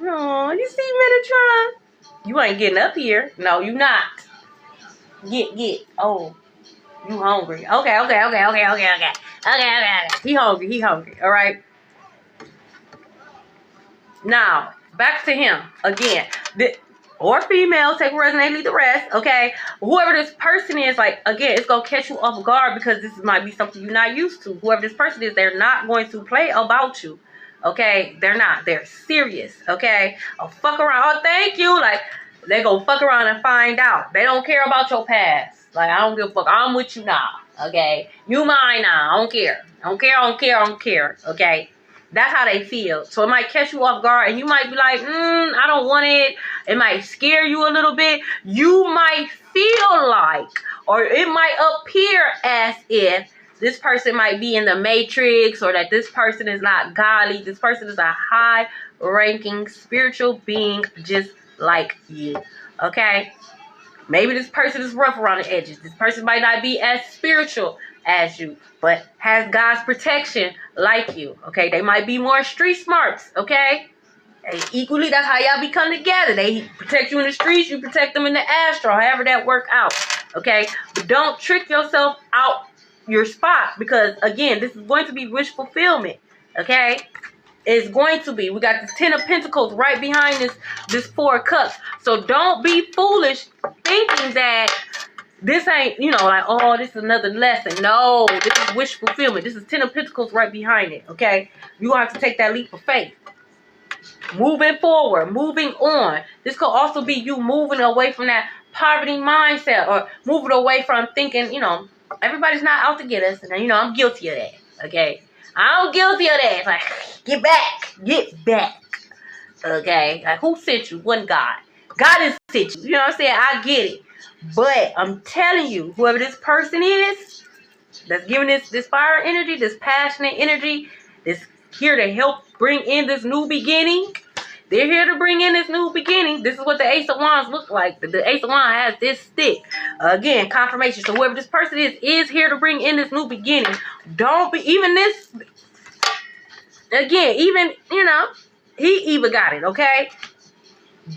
Oh, you see Metatron? You ain't getting up here. No, you not. Get. Oh, you hungry. Okay. He hungry. All right. Now, back to him again. Or female, take what resonate, leave the rest, okay? Whoever this person is, like, again, it's going to catch you off guard because this might be something you're not used to. Whoever this person is, they're not going to play about you, okay? They're not. They're serious, okay? Oh, fuck around. Oh, thank you. Like, they're going to fuck around and find out. They don't care about your past. Like, I don't give a fuck. I'm with you now, okay? You mine now. I don't care. I don't care, I don't care, I don't care, okay? That's how they feel. So it might catch you off guard and you might be like, I don't want it. It might scare you a little bit. You might feel like, or it might appear as if this person might be in the matrix, or that this person is not godly. This person is a high-ranking spiritual being just like you, okay? Maybe this person is rough around the edges. This person might not be as spiritual as you, but has God's protection like you, okay? They might be more street smarts, okay? And equally, that's how y'all become together. They protect you in the streets, you protect them in the astral, however that work out, okay? But don't trick yourself out your spot because, again, this is going to be wish fulfillment, okay? It's going to be. We got this 10 of Pentacles right behind this 4 of Cups. So don't be foolish thinking that this ain't, like, oh, this is another lesson. No, this is wish fulfillment. This is 10 of Pentacles right behind it, okay? You're going to have to take that leap of faith. Moving forward, moving on. This could also be you moving away from that poverty mindset, or moving away from thinking, everybody's not out to get us. And, I'm guilty of that, okay? I'm guilty of that. It's like, get back. Okay? Like, who sent you? One God. God is sent you. You know what I'm saying? I get it. But I'm telling you, whoever this person is, that's giving this fire energy, this passionate energy, this here to help bring in this new beginning. They're here to bring in this new beginning. This is what the Ace of Wands look like. The Ace of Wands has this stick. Again, confirmation. So whoever this person is here to bring in this new beginning. Don't be, even this, again, even, he even got it, okay?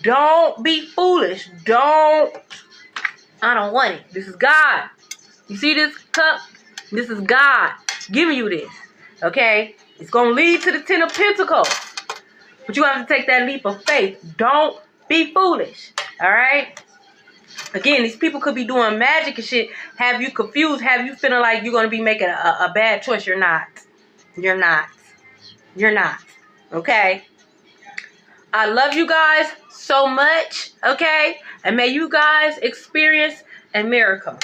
Don't be foolish. I don't want it. This is God. You see this cup? This is God giving you this, okay? It's going to lead to the 10 of Pentacles. But you have to take that leap of faith. Don't be foolish, all right? Again, these people could be doing magic and shit, have you confused, have you feeling like you're going to be making a bad choice. You're not. You're not. You're not, okay? I love you guys so much, okay? And may you guys experience a miracle.